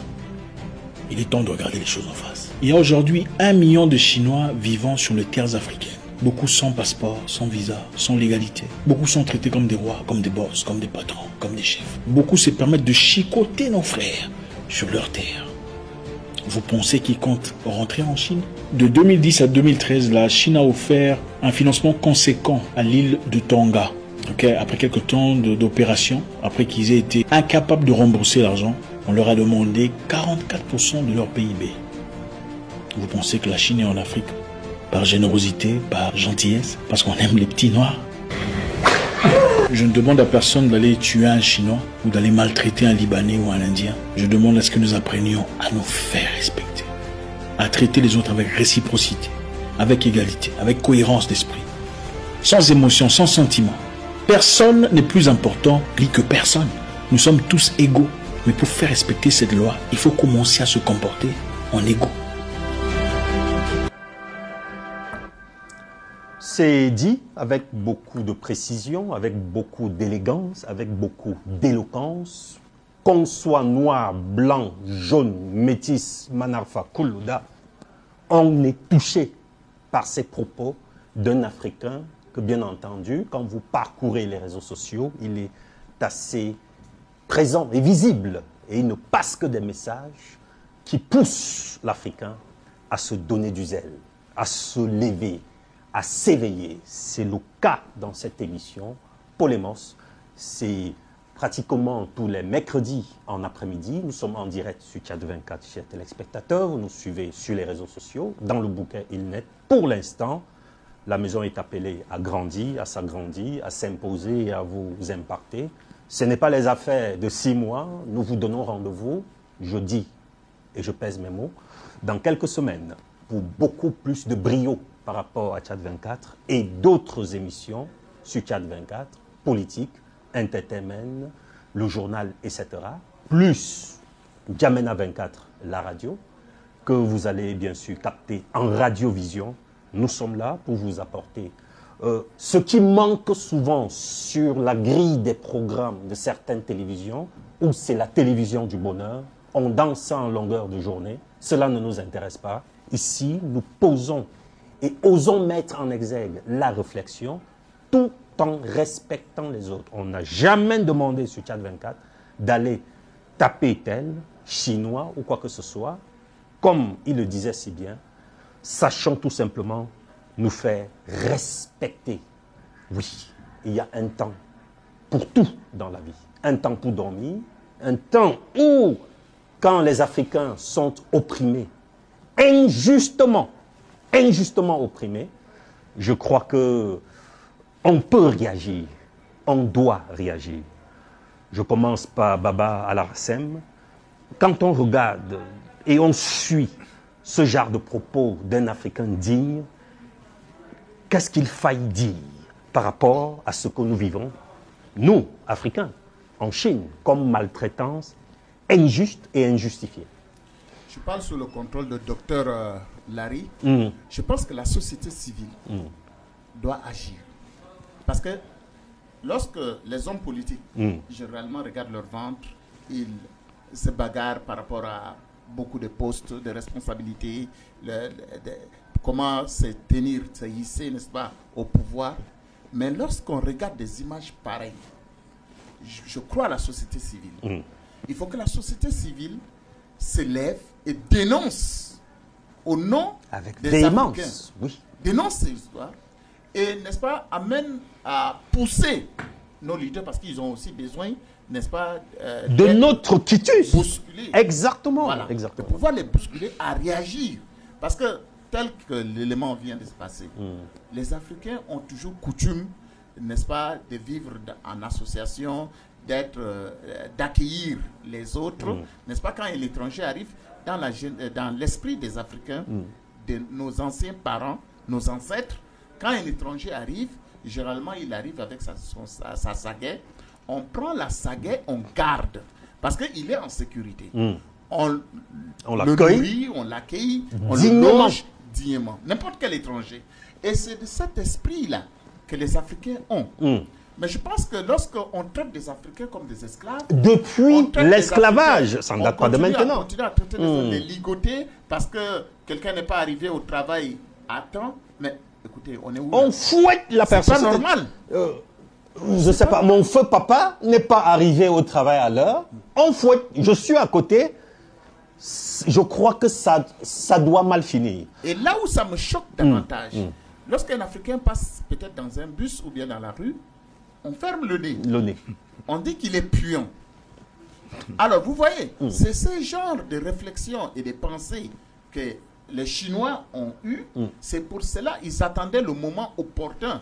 Il est temps de regarder les choses en face. Il y a aujourd'hui 1 million de Chinois vivant sur les terres africaines. Beaucoup sans passeport, sans visa, sans légalité. Beaucoup sont traités comme des rois, comme des boss, comme des patrons, comme des chefs. Beaucoup se permettent de chicoter nos frères sur leur terre. Vous pensez qu'ils comptent rentrer en Chine? De 2010 à 2013, la Chine a offert un financement conséquent à l'île de Tonga. Après quelques temps d'opération, après qu'ils aient été incapables de rembourser l'argent, on leur a demandé 44% de leur PIB. Vous pensez que la Chine est en Afrique par générosité, par gentillesse, parce qu'on aime les petits noirs? Je ne demande à personne d'aller tuer un Chinois ou d'aller maltraiter un Libanais ou un Indien. Je demande à ce que nous apprenions à nous faire respecter, à traiter les autres avec réciprocité, avec égalité, avec cohérence d'esprit, sans émotion, sans sentiment. Personne n'est plus important que personne. Nous sommes tous égaux. Mais pour faire respecter cette loi, il faut commencer à se comporter en égaux. C'est dit avec beaucoup de précision, avec beaucoup d'élégance, avec beaucoup d'éloquence. Qu'on soit noir, blanc, jaune, métis, manarfa, koulouda, on est touché par ces propos d'un Africain que, bien entendu, quand vous parcourez les réseaux sociaux, il est assez présent et visible. Et il ne passe que des messages qui poussent l'Africain à se donner du zèle, à se lever, à s'éveiller. C'est le cas dans cette émission. Polémos, c'est pratiquement tous les mercredis en après-midi. Nous sommes en direct sur Tchad 24, chers téléspectateurs. Vous nous suivez sur les réseaux sociaux, dans le bouquin Ilnet. Pour l'instant, la maison est appelée à grandir, à s'agrandir, à s'imposer et à vous imparter. Ce n'est pas les affaires de 6 mois. Nous vous donnons rendez-vous, je dis, et je pèse mes mots, dans quelques semaines, pour beaucoup plus de brio par rapport à Tchad 24 et d'autres émissions sur Tchad 24, politique, entertainment, le journal, etc. Plus Djamena 24, la radio, que vous allez bien sûr capter en radiovision. Nous sommes là pour vous apporter ce qui manque souvent sur la grille des programmes de certaines télévisions, où c'est la télévision du bonheur, on danse en longueur de journée, cela ne nous intéresse pas. Ici, nous posons et osons mettre en exergue la réflexion tout en respectant les autres. On n'a jamais demandé sur Tchad 24 d'aller taper tel, chinois ou quoi que ce soit, comme il le disait si bien, sachant tout simplement nous faire respecter Oui, il y a un temps pour tout dans la vie. Un temps pour dormir, un temps où, quand les Africains sont opprimés, injustement opprimés, je crois que on peut réagir, on doit réagir. Je commence par Baba Al-Hassem. Quand on regarde et on suit ce genre de propos d'un Africain digne, qu'est-ce qu'il faille dire par rapport à ce que nous vivons, nous, Africains, en Chine, comme maltraitance injuste et injustifiée? Je parle sous le contrôle de Dr Larry. Je pense que la société civile doit agir. Parce que lorsque les hommes politiques, généralement, regardent leur ventre, ils se bagarrent par rapport à beaucoup de postes, de responsabilités, comment se tenir, se hisser, n'est-ce pas, au pouvoir. Mais lorsqu'on regarde des images pareilles, je crois à la société civile. Il faut que la société civile se lève et dénonce au nom des Africains. Oui. Dénonce ces histoires et, n'est-ce pas, amène à pousser nos leaders, parce qu'ils ont aussi besoin, n'est-ce pas, de notre quitus. Bousculer. Exactement. Voilà. Exactement. De pouvoir les bousculer à réagir. Parce que, tel que l'élément vient de se passer, les Africains ont toujours coutume, n'est-ce pas, de vivre en association, d'accueillir les autres, n'est-ce pas, quand l'étranger arrive, dans l'esprit des Africains, de nos anciens parents, nos ancêtres, quand un étranger arrive, généralement il arrive avec sa sagaie, on prend la sagaie, on garde, parce qu'il est en sécurité. On le nourrit, on l'accueille, on le loge dignement, n'importe quel étranger. Et c'est de cet esprit-là que les Africains ont. Mais je pense que lorsqu'on traite des Africains comme des esclaves... Depuis l'esclavage, ça ne date pas de maintenant. On continue à traiter les ligoter parce que quelqu'un n'est pas arrivé au travail à temps. Mais écoutez, on est où? On fouette la personne. C'est pas normal. Je ne sais pas, mon feu papa n'est pas arrivé au travail à l'heure. On fouette, je suis à côté. Je crois que ça doit mal finir. Et là où ça me choque davantage, lorsqu'un Africain passe peut-être dans un bus ou bien dans la rue, on ferme le nez. On dit qu'il est puant. Alors, vous voyez, c'est ce genre de réflexion et de pensée que les Chinois ont eu. C'est pour cela qu'ils attendaient le moment opportun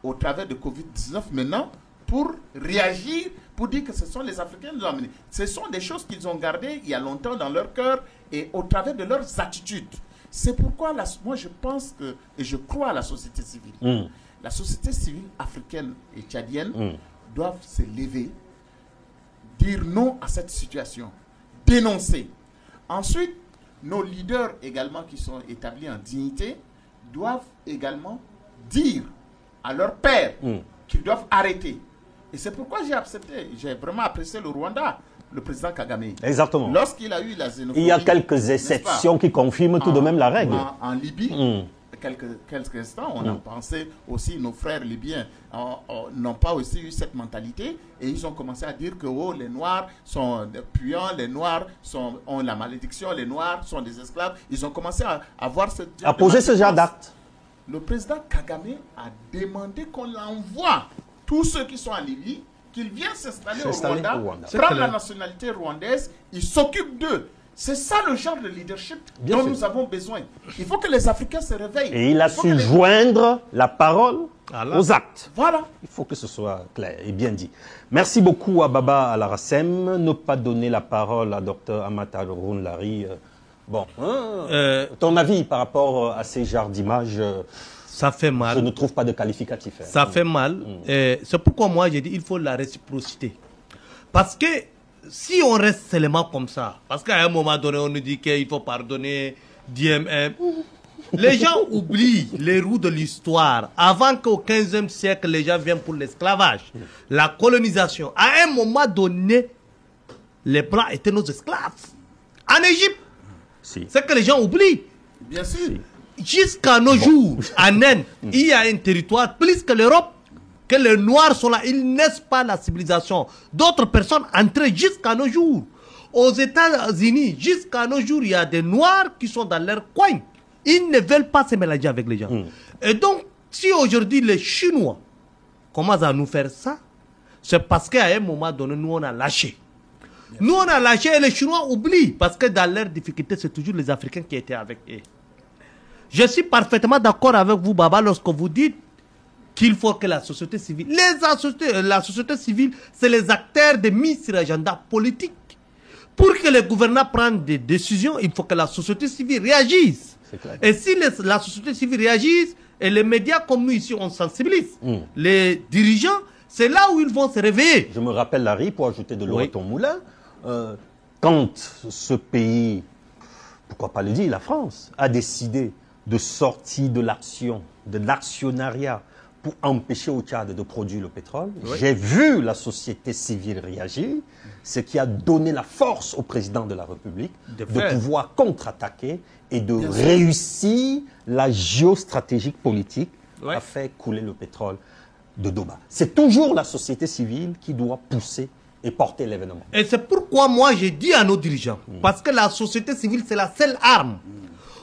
au travers de Covid-19 maintenant pour réagir, pour dire que ce sont les Africains qui nous ont amenés. Ce sont des choses qu'ils ont gardées il y a longtemps dans leur cœur et au travers de leurs attitudes. C'est pourquoi moi je pense que, et je crois à la société civile. La société civile africaine et tchadienne doivent se lever, dire non à cette situation, dénoncer. Ensuite, nos leaders également qui sont établis en dignité doivent également dire à leurs pairs qu'ils doivent arrêter. Et c'est pourquoi j'ai accepté, j'ai vraiment apprécié le Rwanda, le président Kagame. Exactement. Lorsqu'il a eu la xénophobie... Il y a quelques exceptions qui confirment tout de même la règle. En Libye, quelques instants, on a pensé aussi, nos frères libyens n'ont pas aussi eu cette mentalité et ils ont commencé à dire que les Noirs sont puants, les Noirs ont la malédiction, les Noirs sont des esclaves. Ils ont commencé à voir à poser ce genre d'acte. Le président Kagame a demandé qu'on l'envoie, tous ceux qui sont en Libye, qu'ils viennent s'installer au Rwanda, prendre la nationalité rwandaise, ils s'occupent d'eux. C'est ça le genre de leadership dont nous avons besoin. Il faut que les Africains se réveillent. Et il a su joindre la parole aux actes. Voilà. Il faut que ce soit clair et bien dit. Merci beaucoup à Baba Al-Hassem. Ne pas donner la parole à Dr Amata Larry. Bon, ton avis par rapport à ces genres d'images? Ça fait mal. Je ne trouve pas de qualificatif. Ça fait mal. C'est pourquoi moi j'ai dit il faut la réciprocité. Parce que si on reste seulement comme ça, parce qu'à un moment donné on nous dit qu'il faut pardonner, les gens oublient les roues de l'histoire. Avant qu'au 15e siècle les gens viennent pour l'esclavage, la colonisation, à un moment donné, les Blancs étaient nos esclaves. En Égypte, c'est que les gens oublient. Bien sûr. Jusqu'à nos jours, en Inde, il y a un territoire plus que l'Europe, que les Noirs sont là. Ils naissent pas la civilisation. D'autres personnes entrées jusqu'à nos jours. Aux États-Unis, jusqu'à nos jours, il y a des Noirs qui sont dans leur coin. Ils ne veulent pas se mélanger avec les gens. Et donc, si aujourd'hui les Chinois commence à nous faire ça, c'est parce qu'à un moment donné, nous on a lâché. Nous on a lâché et les Chinois oublient, parce que dans leurs difficultés, c'est toujours les Africains qui étaient avec eux. Je suis parfaitement d'accord avec vous, Baba, lorsque vous dites qu'il faut que la société civile, la société civile, c'est les acteurs de mise sur l'agenda politique. Pour que les gouvernants prennent des décisions, il faut que la société civile réagisse. Et si la société civile réagisse, et les médias comme nous ici, on sensibilise les dirigeants, c'est là où ils vont se réveiller. Je me rappelle, Larry, pour ajouter de l'eau à ton moulin, quand ce pays, pourquoi pas le dire, la France, a décidé de sortir de l'action, de l'actionnariat pour empêcher au Tchad de produire le pétrole, j'ai vu la société civile réagir, ce qui a donné la force au président de la République de pouvoir contre-attaquer et de réussir la géostratégie politique à faire couler le pétrole de Doba. C'est toujours la société civile qui doit pousser et porter l'événement. Et c'est pourquoi moi j'ai dit à nos dirigeants, parce que la société civile c'est la seule arme.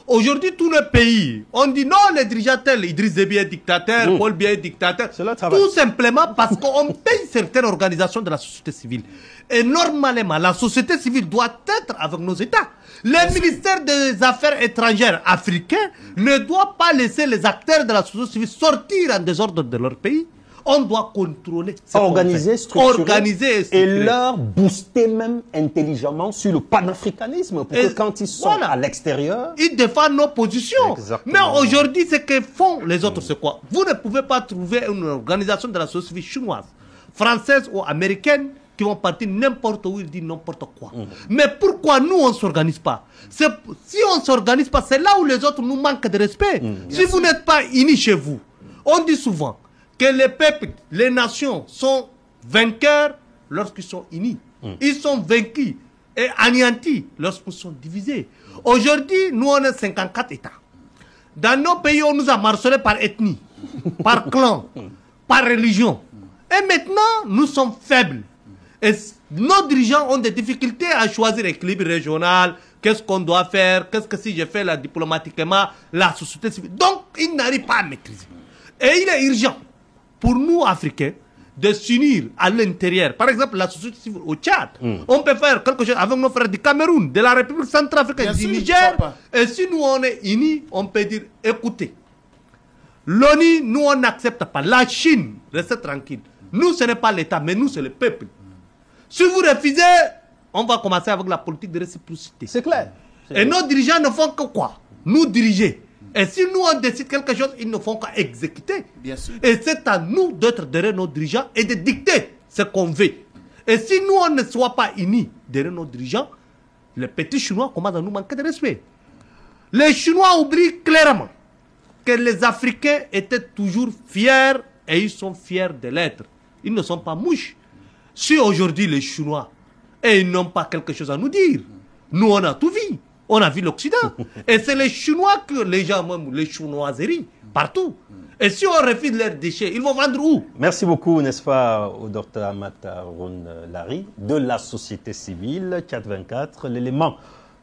Aujourd'hui, tous les pays, on dit non, les dirigeants tels, Idriss Déby est dictateur, Paul Biya est dictateur. Tout simplement parce qu'on paye certaines organisations de la société civile. Et normalement, la société civile doit être avec nos États. Les ministères des Affaires étrangères africains ne doivent pas laisser les acteurs de la société civile sortir en désordre de leur pays. On doit contrôler, organiser, structurer, et leur booster même intelligemment sur le panafricanisme pour que quand ils sont à l'extérieur, ils défendent nos positions. Exactement. Mais aujourd'hui, ce que font les autres, c'est quoi? Vous ne pouvez pas trouver une organisation de la société civile chinoise, française ou américaine qui vont partir n'importe où, ils disent n'importe quoi. Mais pourquoi nous, on ne s'organise pas? Si on ne s'organise pas, c'est là où les autres nous manquent de respect. Si vous n'êtes pas unis chez vous, on dit souvent que les peuples, les nations sont vainqueurs lorsqu'ils sont unis. Ils sont vaincus et anéantis lorsqu'ils sont divisés. Aujourd'hui, nous, on est 54 États. Dans nos pays, on nous a marcelé par ethnie, par clan, par religion. Et maintenant, nous sommes faibles. Et nos dirigeants ont des difficultés à choisir l'équilibre régional. Qu'est-ce qu'on doit faire? Qu'est-ce que si je fais là, diplomatiquement, la société civile? Donc, ils n'arrivent pas à maîtriser. Et il est urgent pour nous, Africains, de s'unir à l'intérieur. Par exemple, la société civile au Tchad. On peut faire quelque chose avec nos frères du Cameroun, de la République centrafricaine, du Niger. Et si nous, on est unis, on peut dire, écoutez, l'ONU, nous, on n'accepte pas. La Chine, restez tranquille. Nous, ce n'est pas l'État, mais nous, c'est le peuple. Si vous refusez, on va commencer avec la politique de réciprocité. C'est clair. Et nos dirigeants ne font que quoi? Nous diriger. Et si nous, on décide quelque chose, ils ne font qu'à exécuter. Bien sûr. Et c'est à nous d'être derrière nos dirigeants et de dicter ce qu'on veut. Et si nous, on ne soit pas unis derrière nos dirigeants, les petits Chinois commencent à nous manquer de respect. Les Chinois oublient clairement que les Africains étaient toujours fiers et ils sont fiers de l'être. Ils ne sont pas mouches. Si aujourd'hui les Chinois, et ils n'ont pas quelque chose à nous dire, nous on a tout vu. On a vu l'Occident. Et c'est les Chinois que les gens, même les chinoiseries, partout. Et si on refuse leurs déchets, ils vont vendre où? Merci beaucoup, n'est-ce pas, au Dr Amat Haroun Larry, de la société civile, 424. L'élément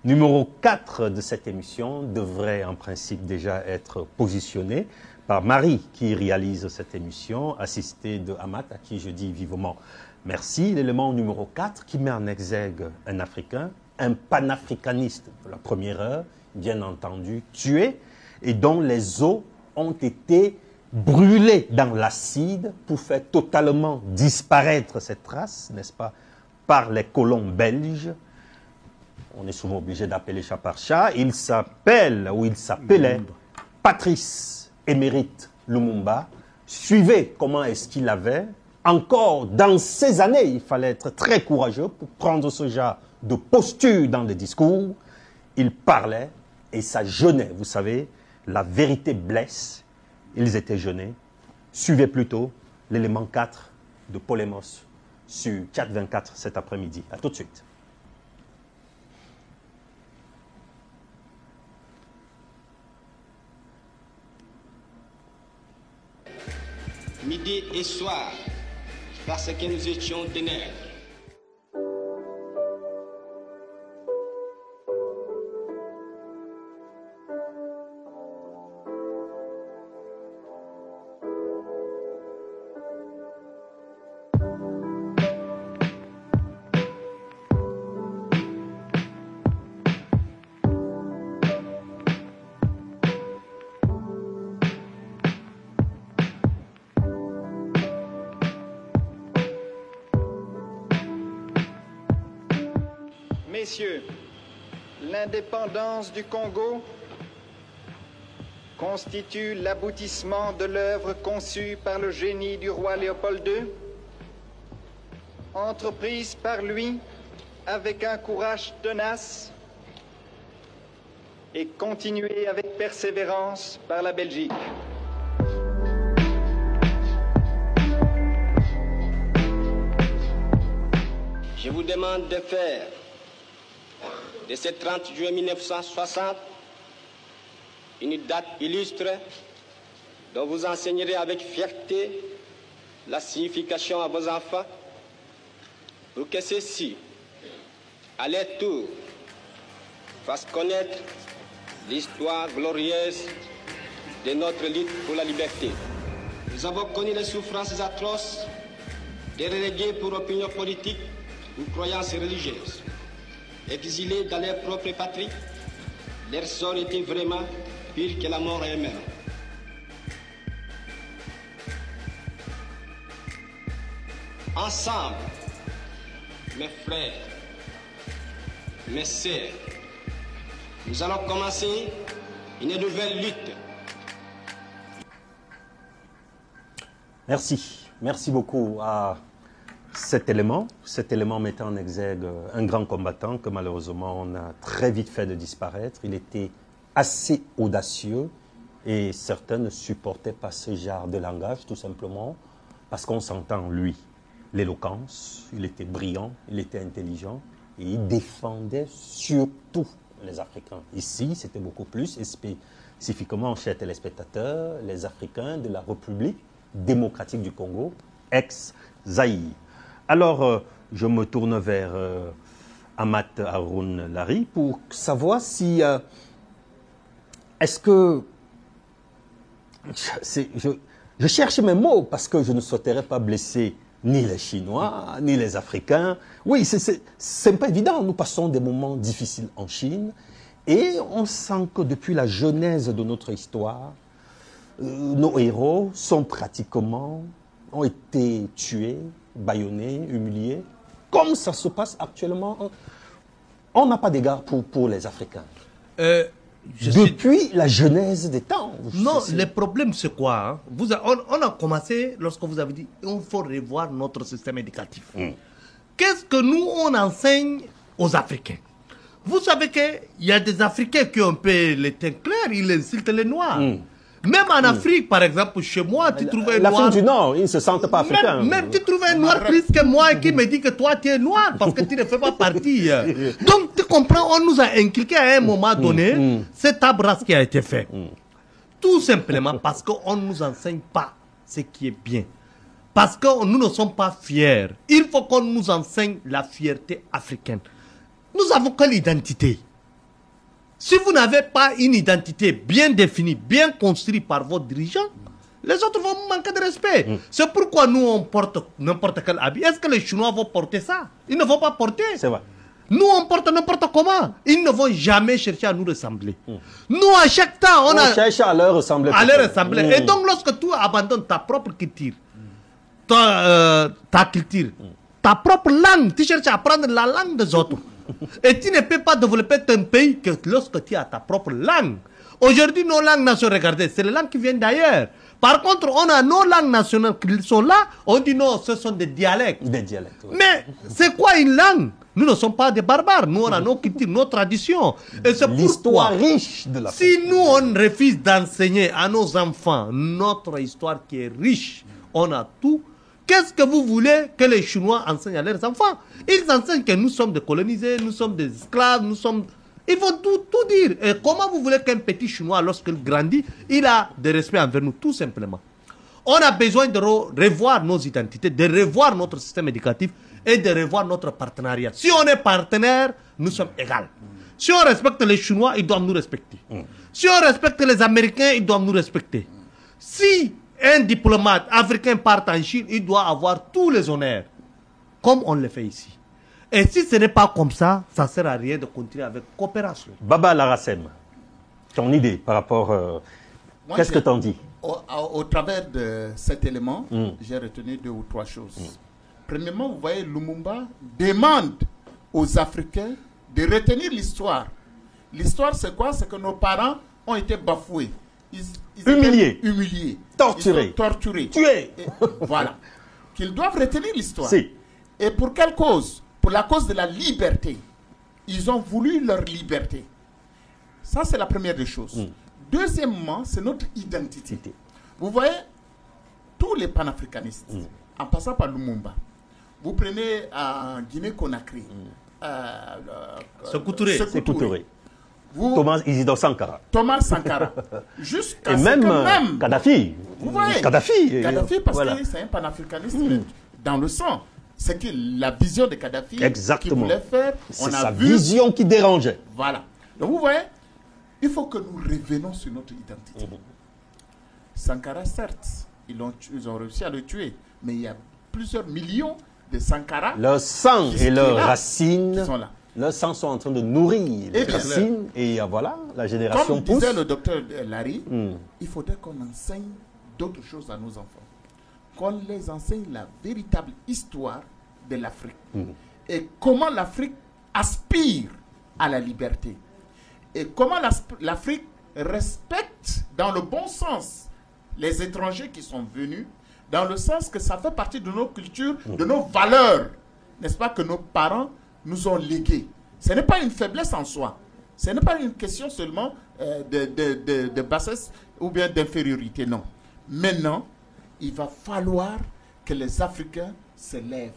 numéro 4 de cette émission devrait en principe déjà être positionné par Marie, qui réalise cette émission, assistée de Amat, à qui je dis vivement merci. L'élément numéro 4 qui met en exergue un Africain, un panafricaniste de la première heure, bien entendu, tué, et dont les os ont été brûlés dans l'acide pour faire totalement disparaître cette trace, n'est-ce pas, par les colons belges. On est souvent obligé d'appeler chat par chat. Il s'appelle, ou il s'appelait, Patrice Émérite Lumumba. Suivez comment est-ce qu'il avait. Encore dans ces années, il fallait être très courageux pour prendre ce genre de posture dans les discours. Il parlait et ça jeûnait. Vous savez, la vérité blesse. Ils étaient jeûnés. Suivez plutôt l'élément 4 de Polémos sur 424 cet après-midi. A tout de suite. Midi et soir, parce que nous étions des nègres. Messieurs, l'indépendance du Congo constitue l'aboutissement de l'œuvre conçue par le génie du roi Léopold II, entreprise par lui avec un courage tenace et continuée avec persévérance par la Belgique. Je vous demande de faire de ce 30 juin 1960 une date illustre dont vous enseignerez avec fierté la signification à vos enfants pour que ceux-ci, à leur tour, fassent connaître l'histoire glorieuse de notre lutte pour la liberté. Nous avons connu les souffrances atroces des relégués pour opinion politique ou croyances religieuses. Exilés dans leur propre patrie, leur sort était vraiment pire que la mort elle-même. Ensemble, mes frères, mes sœurs, nous allons commencer une nouvelle lutte. Merci. Merci beaucoup à cet élément mettant en exergue un grand combattant que malheureusement on a très vite fait de disparaître. Il était assez audacieux et certains ne supportaient pas ce genre de langage tout simplement parce qu'on s'entend en lui. L'éloquence, il était brillant, il était intelligent et il défendait surtout les Africains. Ici, c'était beaucoup plus, et spécifiquement, chers téléspectateurs, les Africains de la République démocratique du Congo, ex-Zaïre. Alors, je me tourne vers Amat Haroun Larry pour savoir si... est-ce que... Je cherche mes mots parce que je ne souhaiterais pas blesser ni les Chinois, ni les Africains. Oui, c'est pas évident. Nous passons des moments difficiles en Chine et on sent que depuis la genèse de notre histoire, nos héros ont été tués, bâillonnés, humiliés, comme ça se passe actuellement. On n'a pas d'égard pour les Africains. Depuis la genèse des temps. Non, le problème c'est quoi hein? On a commencé lorsque vous avez dit il faut revoir notre système éducatif. Qu'est-ce que nous on enseigne aux Africains? Vous savez qu'il y a des Africains qui ont un peu les teint clair, ils insultent les Noirs. Même en Afrique, par exemple, chez moi, tu trouves un noir... L'Afrique du Nord, ils ne se sentent pas africains. Même tu trouves un noir plus que moi qui me dit que toi, tu es noir parce que tu ne fais pas partie. Donc, tu comprends, on nous a inculqué à un moment donné cet abrace qui a été fait. Tout simplement parce qu'on ne nous enseigne pas ce qui est bien. Parce que nous ne sommes pas fiers. Il faut qu'on nous enseigne la fierté africaine. Nous avons quelle identité? Si vous n'avez pas une identité bien définie, bien construite par vos dirigeants, les autres vont manquer de respect. C'est pourquoi nous, on porte n'importe quel habit. Est-ce que les Chinois vont porter ça? Ils ne vont pas porter. C'est vrai. Nous, on porte n'importe comment. Ils ne vont jamais chercher à nous ressembler. Nous, à chaque temps, on cherche à leur ressembler. Et donc, lorsque tu abandonnes ta propre culture, ta culture, ta propre langue, tu cherches à apprendre la langue des autres. Et tu ne peux pas développer ton pays que lorsque tu as ta propre langue. Aujourd'hui, nos langues nationales, regardez, c'est les langues qui viennent d'ailleurs. Par contre, on a nos langues nationales qui sont là, on dit non, ce sont des dialectes. Des dialectes, oui. Mais c'est quoi une langue? Nous ne sommes pas des barbares, nous on a nos cultures, nos traditions. Et c'est l'histoire riche de l'Afrique. Si nous on refuse d'enseigner à nos enfants notre histoire qui est riche, on a tout. Qu'est-ce que vous voulez que les Chinois enseignent à leurs enfants? Ils enseignent que nous sommes des colonisés, nous sommes des esclaves, nous sommes... Ils vont tout dire. Et comment vous voulez qu'un petit Chinois, lorsqu'il grandit, il a de respect envers nous, tout simplement. On a besoin de revoir nos identités, de revoir notre système éducatif et de revoir notre partenariat. Si on est partenaire, nous sommes égaux. Si on respecte les Chinois, ils doivent nous respecter. Si on respecte les Américains, ils doivent nous respecter. Si un diplomate africain part en Chine, il doit avoir tous les honneurs, comme on le fait ici. Et si ce n'est pas comme ça, ça ne sert à rien de continuer avec coopération. Baba Larassem, ton idée par rapport... Qu'est-ce que tu en dis? Au travers de cet élément, j'ai retenu 2 ou 3 choses. Premièrement, vous voyez, Lumumba demande aux Africains de retenir l'histoire. L'histoire, c'est quoi? C'est que nos parents ont été bafoués. Ils humiliés. Humiliés. Torturés. Torturés. Tués. Voilà. Qu'ils doivent retenir l'histoire. Si. Et pour quelle cause? Pour la cause de la liberté. Ils ont voulu leur liberté. Ça, c'est la première des choses. Deuxièmement, c'est notre identité. Vous voyez, tous les panafricanistes, en passant par Lumumba, vous prenez en Guinée-Conakry, Sékou Touré. Thomas Isidore Sankara. Thomas Sankara. Jusqu'à et ce même, que même Kadhafi. Vous voyez, Kadhafi, parce voilà. que c'est un panafricaniste dans le sang. C'est que la vision de Kadhafi qu'il voulait faire, c'est sa vision qui dérangeait. Voilà. Donc vous voyez, il faut que nous revenons sur notre identité. Sankara, certes, ils ont réussi à le tuer, mais il y a plusieurs millions de Sankara. Leur sang et leurs racines, sont là. leurs sangs sont en train de nourrir les racines. Et voilà, la génération comme pousse. Comme disait le docteur Larry, il faudrait qu'on enseigne d'autres choses à nos enfants. Qu'on les enseigne la véritable histoire de l'Afrique. Et comment l'Afrique aspire à la liberté. Et comment l'Afrique respecte dans le bon sens les étrangers qui sont venus, dans le sens que ça fait partie de nos cultures, de nos valeurs, n'est-ce pas, que nos parents nous ont léguées. Ce n'est pas une faiblesse en soi. Ce n'est pas une question seulement de bassesse ou bien d'infériorité, non. Maintenant, il va falloir que les Africains se lèvent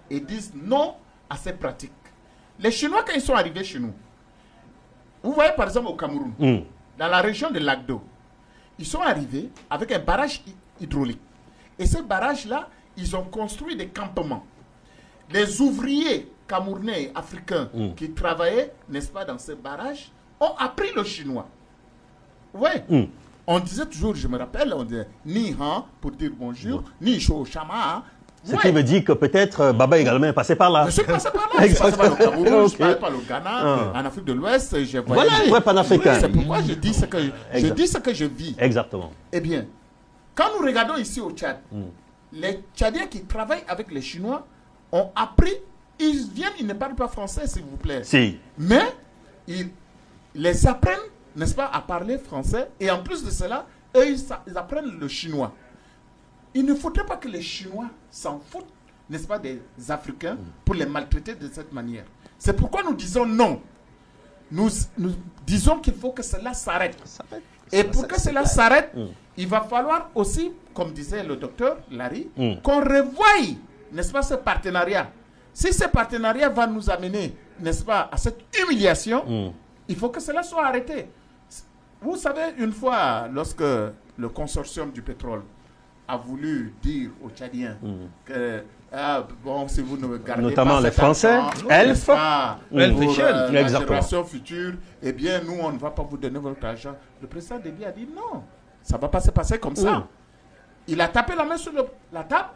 et disent non à ces pratiques. Les Chinois, quand ils sont arrivés chez nous, vous voyez par exemple au Cameroun, dans la région de Lagdo, ils sont arrivés avec un barrage hydraulique. Et ce barrage-là, ils ont construit des campements. Les ouvriers camerounais africains qui travaillaient, n'est-ce pas, dans ce barrage, ont appris le chinois. Oui. On disait toujours, je me rappelle, on disait ni han pour dire bonjour, ni cho chama. Ce qui veut dire que peut-être Baba également est passé par là. Je suis passé par là. Je suis passé par le Cameroun, je suis passé par le Ghana, en Afrique de l'Ouest. Voilà un vrai panafricain. C'est pourquoi je dis ce que je vis. Exactement. Eh bien, quand nous regardons ici au Tchad, les Tchadiens qui travaillent avec les Chinois ont appris, ils viennent, ils ne parlent pas français, s'il vous plaît. Si. Mais ils les apprennent, n'est-ce pas, à parler français. Et en plus de cela, eux, ils apprennent le chinois. Il ne faudrait pas que les Chinois s'en foutent, n'est-ce pas, des Africains pour les maltraiter de cette manière. C'est pourquoi nous disons non. Nous disons qu'il faut que cela s'arrête. Et pour que cela s'arrête, il va falloir aussi, comme disait le docteur Larry, qu'on revoie, n'est-ce pas, ce partenariat. Si ce partenariat va nous amener, n'est-ce pas, à cette humiliation, il faut que cela soit arrêté. Vous savez, une fois, lorsque le consortium du pétrole a voulu dire aux Tchadiens que, bon, si vous ne gardez notamment pas les Français, Elf, pour la exactement. génération future, eh bien, nous, on ne va pas vous donner votre argent. Le président Déby a dit non, ça ne va pas se passer comme ça. Il a tapé la main sur la table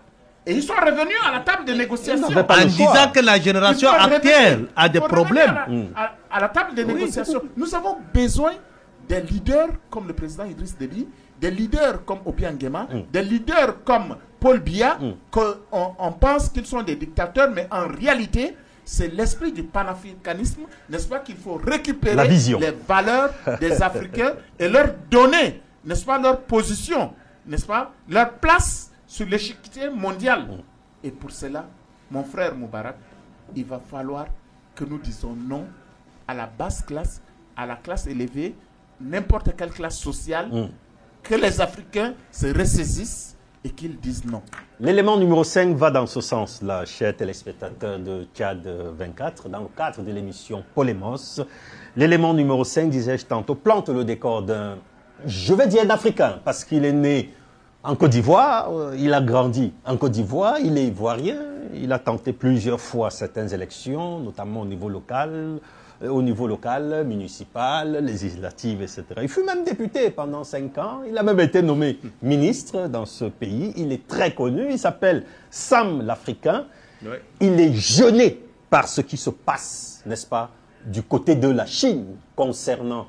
et ils sont revenus à la table de négociation. En disant que la génération actuelle a des problèmes. À la table de négociation. Nous avons besoin des leaders comme le président Idriss Déby, des leaders comme Obiang Nguema, des leaders comme Paul Biya, qu'on pense qu'ils sont des dictateurs, mais en réalité, c'est l'esprit du panafricanisme, n'est-ce pas, qu'il faut récupérer les valeurs des Africains et leur donner, n'est-ce pas, leur position, n'est-ce pas, leur place sur l'échiquier mondial. Et pour cela, mon frère Moubarak, il va falloir que nous disions non à la basse classe, à la classe élevée, n'importe quelle classe sociale, que les Africains se ressaisissent et qu'ils disent non. L'élément numéro 5 va dans ce sens-là, chers téléspectateurs de Tchad 24, dans le cadre de l'émission Polémos. L'élément numéro 5, disais-je tantôt, plante le décor d'un, je vais dire d'Africain, parce qu'il est né en Côte d'Ivoire, il a grandi en Côte d'Ivoire, il est ivoirien, il a tenté plusieurs fois certaines élections, notamment au niveau local, municipal, législative, etc. Il fut même député pendant 5 ans. Il a même été nommé ministre dans ce pays. Il est très connu. Il s'appelle Sam l'Africain. Ouais. Il est gêné par ce qui se passe, n'est-ce pas, du côté de la Chine, concernant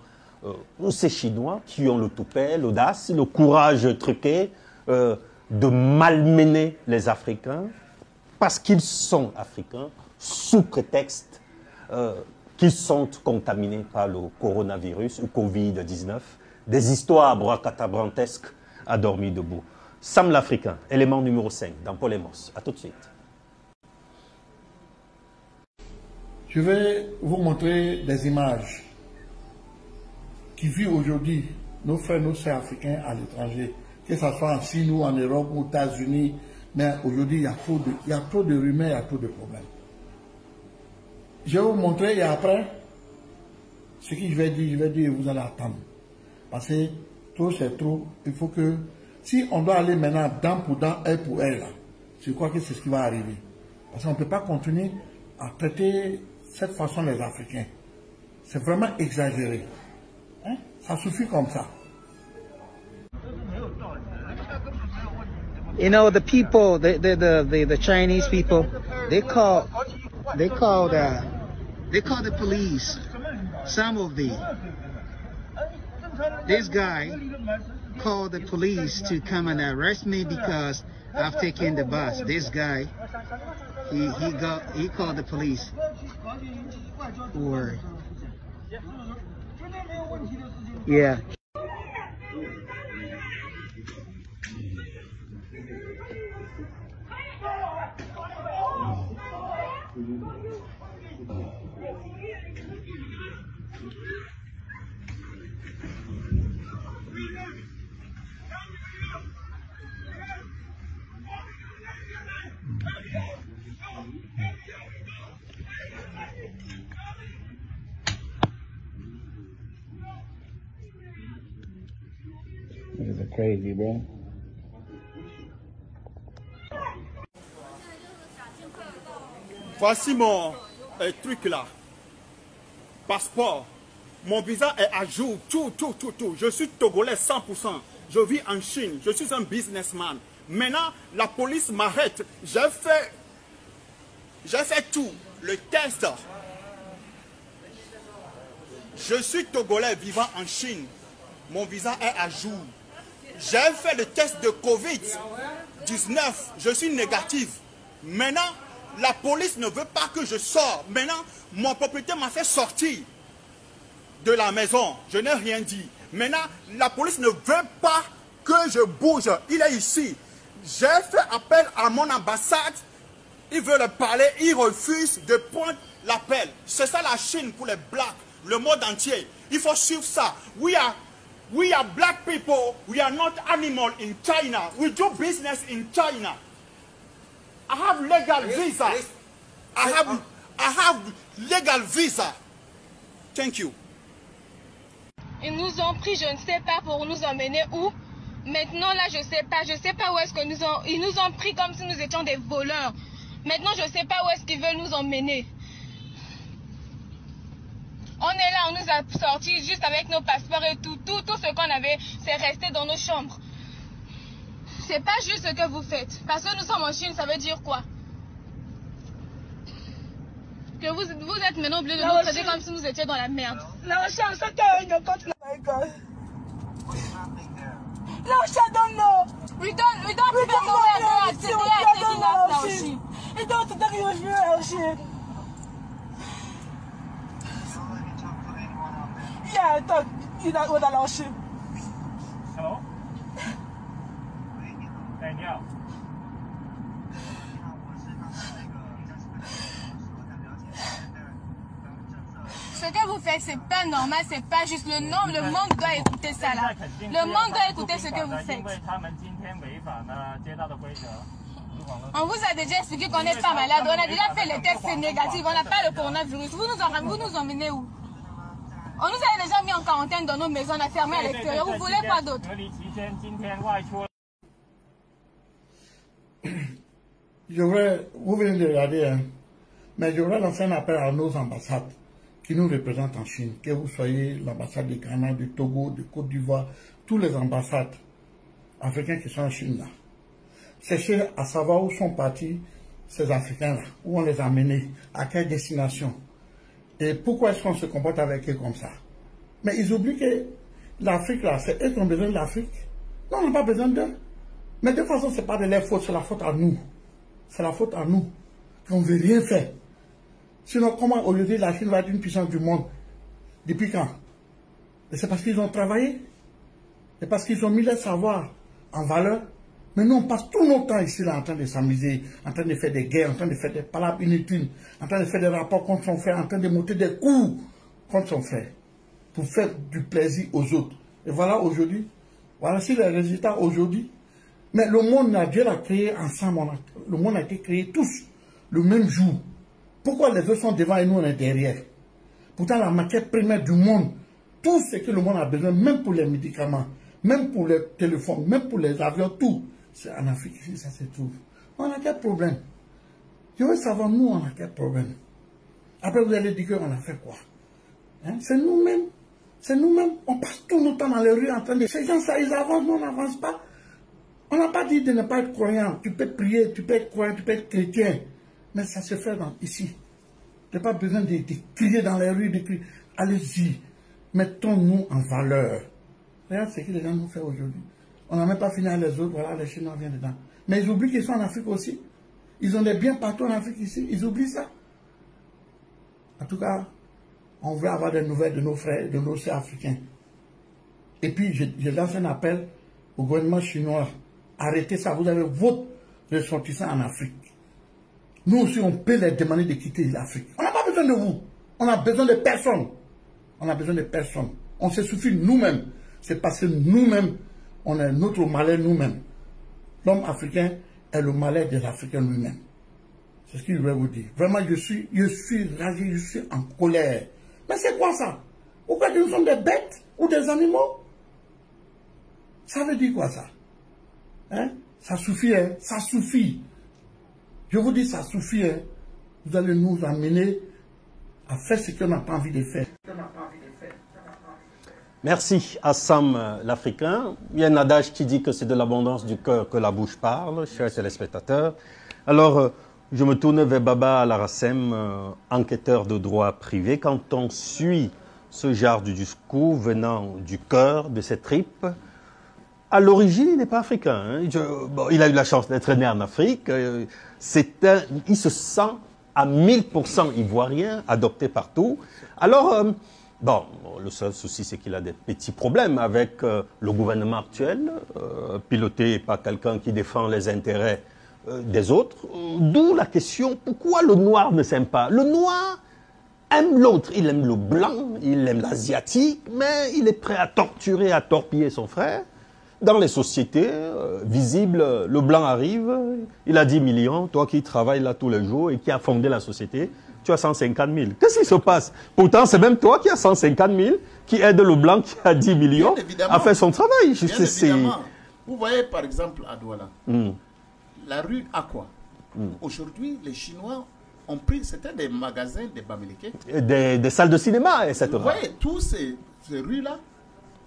ces Chinois qui ont le toupet, l'audace, le courage truqué de malmener les Africains parce qu'ils sont africains sous prétexte qui sont contaminés par le coronavirus ou Covid-19. Des histoires abracadabrantesques à dormir debout. Sam l'Africain, élément numéro 5, dans Polemos. À tout de suite. Je vais vous montrer des images qui vivent aujourd'hui nos frères, nos sœurs africains à l'étranger, que ce soit en Chine ou en Europe ou aux États-Unis. Mais aujourd'hui, il y a trop de rumeurs, il y a trop de problèmes. Je vais vous montrer et après, ce que je vais dire, vous allez attendre. Parce que trop c'est trop, il faut que, si on doit aller maintenant dent pour dent, œil pour œil, là, je crois que c'est ce qui va arriver. Parce qu'on ne peut pas continuer à traiter cette façon les Africains. C'est vraiment exagéré. Hein? Ça suffit comme ça. You know, the people, the Chinese people, they call the police. Some of this guy called the police to come and arrest me because I've taken the bus. This guy, he called the police. Or, yeah. This is crazy, bro. Voici mon truc là. Passeport. Mon visa est à jour. Tout. Je suis togolais 100%. Je vis en Chine. Je suis un businessman. Maintenant, la police m'arrête. J'ai fait tout. Le test. Je suis togolais vivant en Chine. Mon visa est à jour. J'ai fait le test de Covid-19. Je suis négatif. Maintenant, la police ne veut pas que je sorte. Maintenant, mon propriétaire m'a fait sortir de la maison. Je n'ai rien dit. Maintenant, la police ne veut pas que je bouge. Il est ici. J'ai fait appel à mon ambassade. Ils veulent parler. Ils refusent de prendre l'appel. C'est ça la Chine pour les blacks. Le monde entier. Il faut suivre ça. We are black people. We are not animal in China. We do business in China. I have legal visa. I have legal visa. Thank you. Ils nous ont pris, je ne sais pas, pour nous emmener où. Maintenant, là, je sais pas où est-ce que ils nous ont pris comme si nous étions des voleurs. Maintenant, je sais pas où est-ce qu'ils veulent nous emmener. On est là, on nous a sortis juste avec nos passeports et tout ce qu'on avait, c'est resté dans nos chambres. C'est pas juste ce que vous faites. Parce que nous sommes en Chine, ça veut dire quoi? Que vous êtes maintenant obligés de nous traiter comme si nous étions dans la merde. don't know. We don't even know where they are taking us now, Chine. We don't take you Chine. Yeah, I thought you know what I Chine. Hello? Daniel. Ce que vous faites, c'est pas normal, c'est pas juste. Le monde doit écouter ça là. Le monde doit écouter ce que vous faites. On vous a déjà expliqué qu'on n'est pas malade. On a déjà fait les tests négatifs. On n'a pas le coronavirus. Vous nous emmenez où? On nous a déjà mis en quarantaine dans nos maisons. On a fermé à l'extérieur. Vous voulez quoi d'autre? Vous venez de regarder, hein, mais je voudrais lancer un appel à nos ambassades qui nous représentent en Chine, que vous soyez l'ambassade du Ghana, du Togo, de Côte d'Ivoire, tous les ambassades africains qui sont en Chine là. Cherchez à savoir où sont partis ces Africains là, où on les a menés, à quelle destination, et pourquoi est-ce qu'on se comporte avec eux comme ça. Mais ils oublient que l'Afrique là, c'est eux qui ont besoin de l'Afrique. Non, on n'a pas besoin d'eux. Mais de toute façon, ce n'est pas de leur faute, c'est la faute à nous. C'est la faute à nous, qu'on ne veut rien faire. Sinon, comment aujourd'hui la Chine va être une puissance du monde? Depuis quand? C'est parce qu'ils ont travaillé. C'est parce qu'ils ont mis leur savoir en valeur. Mais nous, on passe tout notre temps ici là, en train de s'amuser, en train de faire des guerres, en train de faire des palabres inutiles, en train de faire des rapports contre son frère, en train de monter des coups contre son frère, pour faire du plaisir aux autres. Et voilà aujourd'hui, voilà les résultats aujourd'hui. Mais le monde, Dieu l'a créé ensemble, le monde a été créé tous le même jour. Pourquoi les autres sont devant et nous on est derrière? Pourtant la matière première du monde, tout ce que le monde a besoin, même pour les médicaments, même pour les téléphones, même pour les avions, tout, c'est en Afrique, ici, ça se trouve. On a quel problème? Je veux savoir, nous, on a quel problème? Après, vous allez dire qu'on a fait quoi? Hein? C'est nous-mêmes. C'est nous-mêmes. On passe tout notre temps dans les rues en train de... Ces gens, ça, ils avancent, nous, on n'avance pas. On n'a pas dit de ne pas être croyant. Tu peux prier, tu peux être croyant, tu peux être chrétien. Mais ça se fait ici. Tu n'as pas besoin de crier dans les rues, de crier. Allez-y. Mettons-nous en valeur. Regarde ce que les gens nous font aujourd'hui. On n'a même pas fini avec les autres. Voilà, les Chinois viennent dedans. Mais ils oublient qu'ils sont en Afrique aussi. Ils ont des biens partout en Afrique ici. Ils oublient ça. En tout cas, on veut avoir des nouvelles de nos frères, de nos sœurs africains. Et puis, je lance un appel au gouvernement chinois. Arrêtez ça. Vous avez votre ressortissant en Afrique. Nous aussi, on peut les demander de quitter l'Afrique. On n'a pas besoin de vous. On a besoin de personne. On a besoin de personne. On se suffit nous-mêmes. C'est parce que nous-mêmes, on a notre malheur nous-mêmes. L'homme africain est le malheur de l'Africain lui-même. C'est ce que je voulais vous dire. Vraiment, je suis ragé, je suis en colère. Mais c'est quoi ça? Pourquoi nous sommes des bêtes ou des animaux? Ça veut dire quoi ça? Hein? Ça suffit, hein? Ça suffit. Je vous dis, ça suffit. Hein? Vous allez nous amener à faire ce qu'on n'a pas envie de faire. Merci à Sam l'Africain. Il y a un adage qui dit que c'est de l'abondance du cœur que la bouche parle, chers téléspectateurs. Alors, je me tourne vers Baba Alarassem, enquêteur de droit privé. Quand on suit ce genre de discours venant du cœur, de ses tripes, à l'origine, il n'est pas africain. Hein. Il a eu la chance d'être né en Afrique. Il se sent à 1000% ivoirien, adopté partout. Alors, le seul souci, c'est qu'il a des petits problèmes avec le gouvernement actuel, piloté par quelqu'un qui défend les intérêts des autres. D'où la question, pourquoi le noir ne s'aime pas? Le noir aime l'autre. Il aime le blanc, il aime l'asiatique, mais il est prêt à torturer, à torpiller son frère. Dans les sociétés visibles, le blanc arrive, il a 10 millions, toi qui travailles là tous les jours et qui a fondé la société, tu as 150 000. Qu'est-ce qui se passe? Pourtant, c'est même toi qui as 150 000, qui aide le blanc qui a 10 millions à faire son travail. Vous voyez par exemple à Douala, la rue Aqua. Aujourd'hui, les Chinois ont pris, c'était des magasins de Bamileke. Des salles de cinéma, etc. Vous voyez, tous ces rues-là,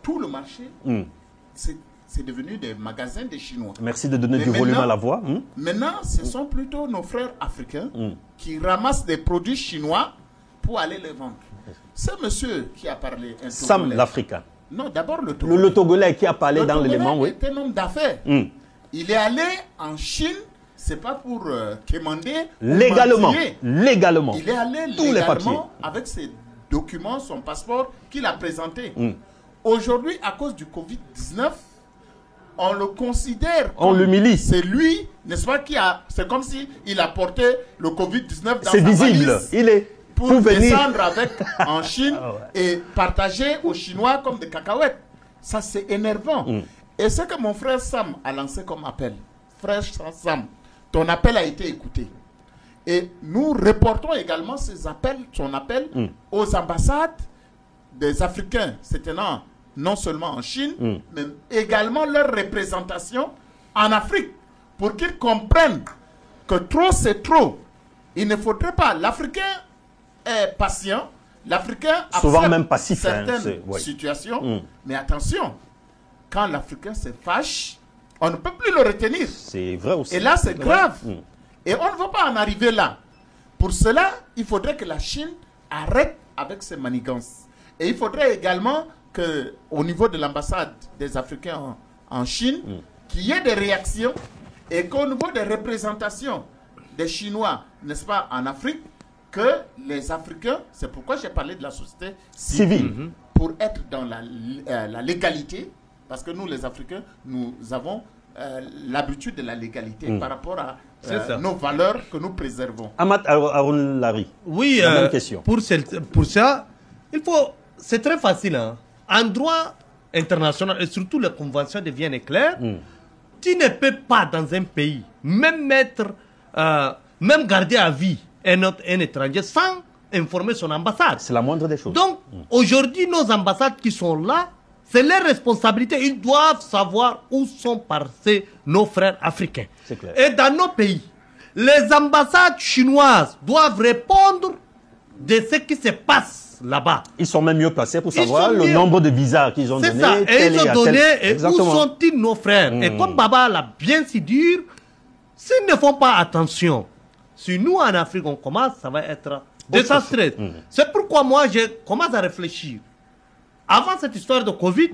tout le marché, c'est devenu des magasins des Chinois. Merci de donner du volume à la voix. Maintenant, ce sont plutôt nos frères africains qui ramassent des produits chinois pour aller les vendre. Ce monsieur qui a parlé... Sam l'Africain. Non, d'abord le Togolais. Le Togolais qui a parlé dans l'élément, oui. Il est un homme d'affaires. Il est allé en Chine, c'est pas pour quémander. Légalement. Légalement. Il est allé tous légalement avec ses documents, son passeport qu'il a présenté. Aujourd'hui, à cause du Covid-19, on le considère comme... On l'humilie. C'est lui, n'est-ce pas, qui a... C'est comme si il a porté le Covid-19 dans sa valise. C'est visible. Il est... Pour descendre avec en Chine et partager aux Chinois comme des cacahuètes. Ça, c'est énervant. Et ce que mon frère Sam a lancé comme appel. Frère Sam, ton appel a été écouté. Et nous reportons également son appel aux ambassades des Africains, c'est non seulement en Chine, mais également leur représentation en Afrique, pour qu'ils comprennent que trop c'est trop. Il ne faudrait pas. L'Africain est patient, l'Africain souvent même passif, certaines situations, mais attention, quand l'Africain se fâche, on ne peut plus le retenir. C'est vrai aussi. Et là, c'est grave. Et on ne va pas en arriver là. Pour cela, il faudrait que la Chine arrête avec ses manigances. Et il faudrait également qu'au niveau de l'ambassade des Africains en Chine, qu'il y ait des réactions et qu'au niveau des représentations des Chinois, n'est-ce pas, en Afrique, que les Africains, c'est pourquoi j'ai parlé de la société civile, pour être dans la légalité, parce que nous les Africains, nous avons l'habitude de la légalité par rapport à nos valeurs que nous préservons. Amat Haroun Lari, oui, la même question. Pour ça, c'est très facile. Hein. En droit international, et surtout les conventions de Vienne et claires, tu ne peux pas dans un pays, même garder à vie un étranger sans informer son ambassade. C'est la moindre des choses. Donc, aujourd'hui, nos ambassades qui sont là, c'est leur responsabilité. Ils doivent savoir où sont passés nos frères africains. C'est clair. Et dans nos pays, les ambassades chinoises doivent répondre de ce qui se passe là-bas. Ils sont même mieux placés pour savoir le nombre de visas qu'ils ont donné. C'est ça. Et ils ont donné, et où sont-ils nos frères? Et comme Baba l'a bien si dur, s'ils ne font pas attention, si nous en Afrique on commence, ça va être désastreux. C'est pourquoi moi je commence à réfléchir. Avant cette histoire de Covid,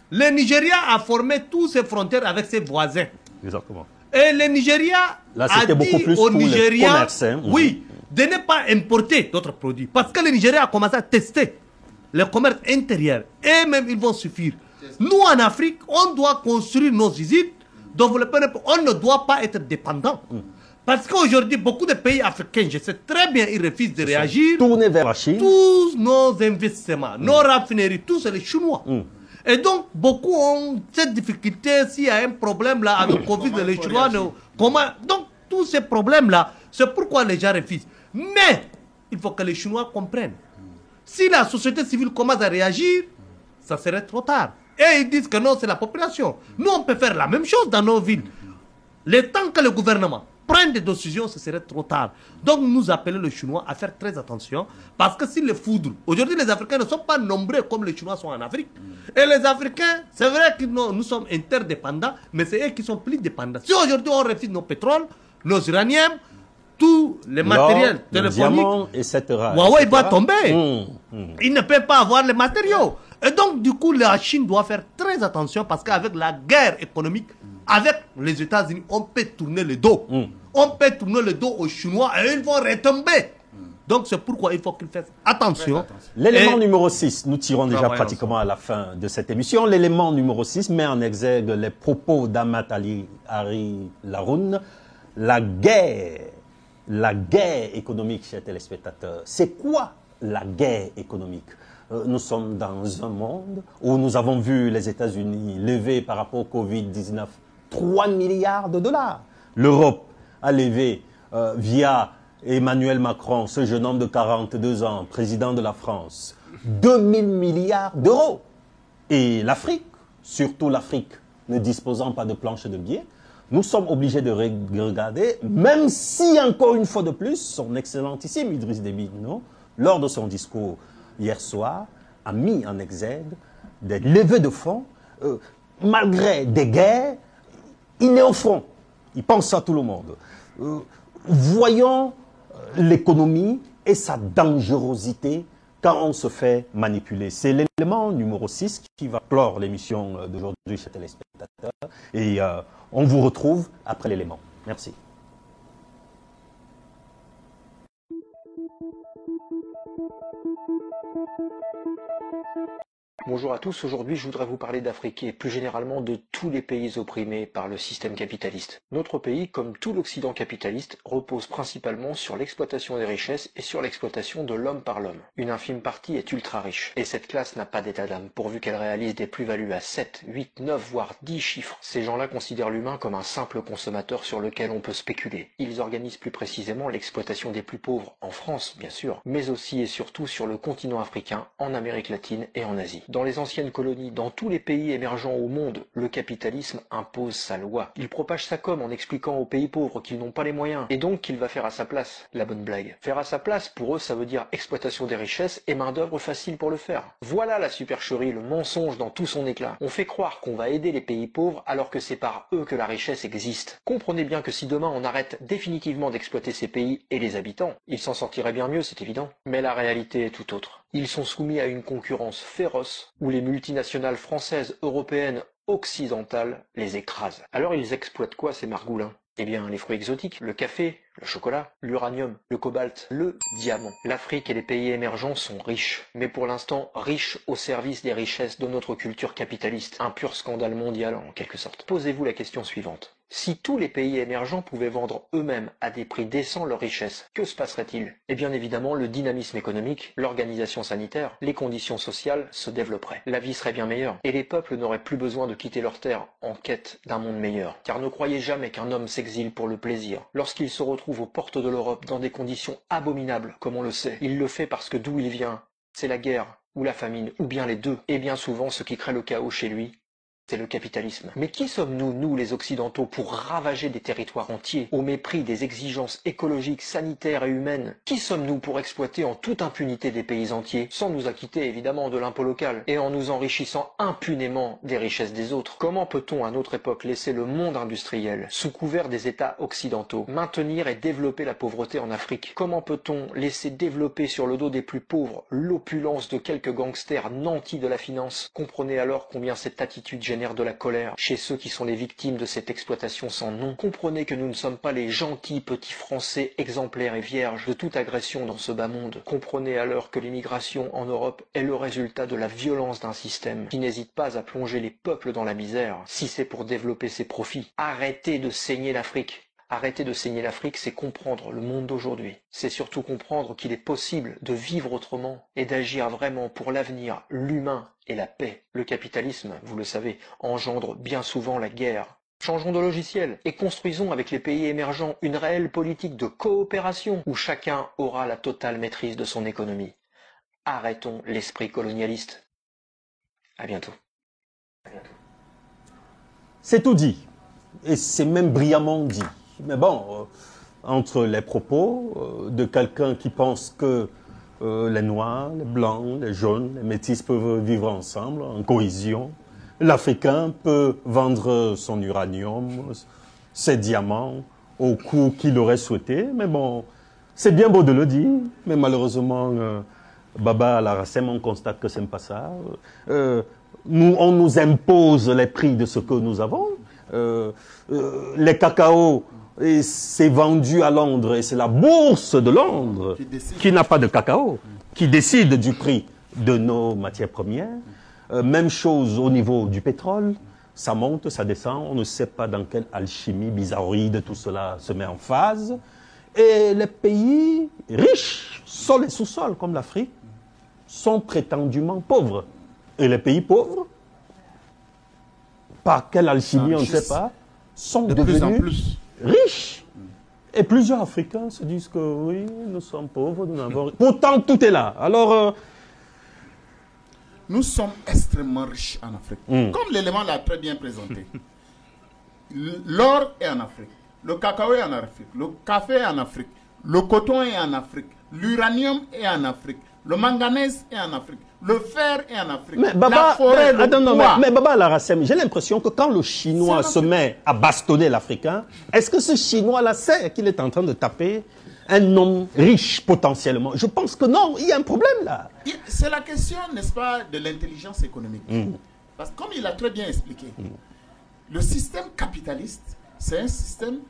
le Nigeria a formé toutes ses frontières avec ses voisins. Exactement. Et le Nigeria a dit au Nigeria, oui, de ne pas importer d'autres produits. Parce que le Nigeria a commencé à tester le commerce intérieur. Et même ils vont suffire. Nous en Afrique, on doit construire nos usines, développer, on ne doit pas être dépendant. Parce qu'aujourd'hui, beaucoup de pays africains, je sais très bien, ils refusent de réagir. Tournés vers la Chine. Tous nos investissements, nos raffineries, tous c'est les Chinois. Et donc, beaucoup ont cette difficulté. S'il y a un problème là avec le Covid, les Chinois, donc tous ces problèmes-là, c'est pourquoi les gens refusent. Mais, il faut que les Chinois comprennent. Si la société civile commence à réagir, ça serait trop tard. Et ils disent que non, c'est la population. Nous, on peut faire la même chose dans nos villes. Le temps que le gouvernement prenne des décisions, ce serait trop tard. Donc nous appelons les Chinois à faire très attention, parce que si les foudres, aujourd'hui les Africains ne sont pas nombreux comme les Chinois sont en Afrique. Et les Africains, c'est vrai que nous sommes interdépendants, mais c'est eux qui sont plus dépendants. Si aujourd'hui on refuse nos pétroles, nos uraniums, tous les matériels téléphoniques, Huawei va tomber. Il ne peut pas avoir les matériaux. Et donc du coup la Chine doit faire très attention, parce qu'avec la guerre économique, avec les États-Unis, on peut tourner le dos. On peut tourner le dos aux Chinois et ils vont retomber. Donc c'est pourquoi il faut qu'ils fassent attention. L'élément numéro 6, nous tirons déjà pratiquement à la fin de cette émission. L'élément numéro 6 met en exergue les propos d'Amat Haroun Lari. La guerre économique, chers téléspectateurs. C'est quoi la guerre économique? Nous sommes dans un monde où nous avons vu les États-Unis lever par rapport au Covid-19 $3 milliards. L'Europe a levé via Emmanuel Macron, ce jeune homme de 42 ans, président de la France, 2000 milliards d'euros. Et l'Afrique, surtout l'Afrique ne disposant pas de planche de billets, nous sommes obligés de regarder, même si encore une fois de plus, son excellentissime Idriss Déby, lors de son discours hier soir, a mis en exergue des levées de fonds, malgré des guerres, il est au front. Il pense à tout le monde. Voyons l'économie et sa dangerosité quand on se fait manipuler. C'est l'élément numéro 6 qui va clore l'émission d'aujourd'hui chez téléspectateurs. Et on vous retrouve après l'élément. Merci. Bonjour à tous, aujourd'hui je voudrais vous parler d'Afrique et plus généralement de tous les pays opprimés par le système capitaliste. Notre pays, comme tout l'Occident capitaliste, repose principalement sur l'exploitation des richesses et sur l'exploitation de l'homme par l'homme. Une infime partie est ultra riche, et cette classe n'a pas d'état d'âme, pourvu qu'elle réalise des plus-values à 7, 8, 9, voire 10 chiffres. Ces gens-là considèrent l'humain comme un simple consommateur sur lequel on peut spéculer. Ils organisent plus précisément l'exploitation des plus pauvres, en France bien sûr, mais aussi et surtout sur le continent africain, en Amérique latine et en Asie. Dans les anciennes colonies, dans tous les pays émergents au monde, le capitalisme impose sa loi. Il propage sa com en expliquant aux pays pauvres qu'ils n'ont pas les moyens, et donc qu'il va faire à sa place. La bonne blague. Faire à sa place, pour eux, ça veut dire exploitation des richesses et main d'œuvre facile pour le faire. Voilà la supercherie, le mensonge dans tout son éclat. On fait croire qu'on va aider les pays pauvres alors que c'est par eux que la richesse existe. Comprenez bien que si demain on arrête définitivement d'exploiter ces pays et les habitants, ils s'en sortiraient bien mieux, c'est évident. Mais la réalité est tout autre. Ils sont soumis à une concurrence féroce où les multinationales françaises, européennes, occidentales les écrasent. Alors ils exploitent quoi ces margoulins? Eh bien les fruits exotiques, le café, le chocolat, l'uranium, le cobalt, le diamant. L'Afrique et les pays émergents sont riches, mais pour l'instant riches au service des richesses de notre culture capitaliste. Un pur scandale mondial en quelque sorte. Posez-vous la question suivante. Si tous les pays émergents pouvaient vendre eux-mêmes à des prix décents leurs richesses, que se passerait-il? Eh bien évidemment, le dynamisme économique, l'organisation sanitaire, les conditions sociales se développeraient. La vie serait bien meilleure, et les peuples n'auraient plus besoin de quitter leurs terres en quête d'un monde meilleur. Car ne croyez jamais qu'un homme s'exile pour le plaisir. Lorsqu'il se retrouve aux portes de l'Europe dans des conditions abominables, comme on le sait, il le fait parce que d'où il vient, c'est la guerre, ou la famine, ou bien les deux. Et bien souvent, ce qui crée le chaos chez lui, c'est le capitalisme. Mais qui sommes-nous, nous les Occidentaux, pour ravager des territoires entiers au mépris des exigences écologiques, sanitaires et humaines? Qui sommes-nous pour exploiter en toute impunité des pays entiers, sans nous acquitter évidemment de l'impôt local, et en nous enrichissant impunément des richesses des autres? Comment peut-on à notre époque laisser le monde industriel, sous couvert des États occidentaux, maintenir et développer la pauvreté en Afrique? Comment peut-on laisser développer sur le dos des plus pauvres l'opulence de quelques gangsters nantis de la finance? Comprenez alors combien cette attitude génère de la colère chez ceux qui sont les victimes de cette exploitation sans nom. Comprenez que nous ne sommes pas les gentils petits Français exemplaires et vierges de toute agression dans ce bas monde. Comprenez alors que l'immigration en Europe est le résultat de la violence d'un système qui n'hésite pas à plonger les peuples dans la misère, si c'est pour développer ses profits. Arrêtez de saigner l'Afrique. Arrêter de saigner l'Afrique, c'est comprendre le monde d'aujourd'hui. C'est surtout comprendre qu'il est possible de vivre autrement et d'agir vraiment pour l'avenir, l'humain et la paix. Le capitalisme, vous le savez, engendre bien souvent la guerre. Changeons de logiciel et construisons avec les pays émergents une réelle politique de coopération où chacun aura la totale maîtrise de son économie. Arrêtons l'esprit colonialiste. À bientôt. C'est tout dit. Et c'est même brillamment dit. Mais bon, entre les propos de quelqu'un qui pense que les Noirs, les Blancs, les Jaunes, les Métis peuvent vivre ensemble, en cohésion, l'Africain peut vendre son uranium, ses diamants, au coût qu'il aurait souhaité. Mais bon, c'est bien beau de le dire, mais malheureusement, Baba Laracem, on constate que ce n'est pas ça. On nous impose les prix de ce que nous avons. Les cacao, c'est vendu à Londres et c'est la bourse de Londres qui n'a pas de cacao, qui décide du prix de nos matières premières. Même chose au niveau du pétrole, ça monte, ça descend, on ne sait pas dans quelle alchimie bizarroïde tout cela se met en phase. Et les pays riches, sol et sous-sol comme l'Afrique, sont prétendument pauvres. Et les pays pauvres, par quelle alchimie on ne sait pas, sont devenus riches. Et plusieurs Africains se disent que oui, nous sommes pauvres, nous n'avons rien. Pourtant, tout est là. Alors, nous sommes extrêmement riches en Afrique. Comme l'élément l'a très bien présenté. L'or est en Afrique. Le cacao est en Afrique. Le café est en Afrique. Le coton est en Afrique. L'uranium est en Afrique. Le manganèse est en Afrique. Le fer est en Afrique. Mais Baba, mais Baba Laracem, j'ai l'impression que quand le Chinois se met à bastonner l'Africain, est-ce que ce Chinois-là sait qu'il est en train de taper un homme riche potentiellement? Je pense que non, il y a un problème là. C'est la question, n'est-ce pas, de l'intelligence économique. Parce que comme il a très bien expliqué, le système capitaliste, c'est un système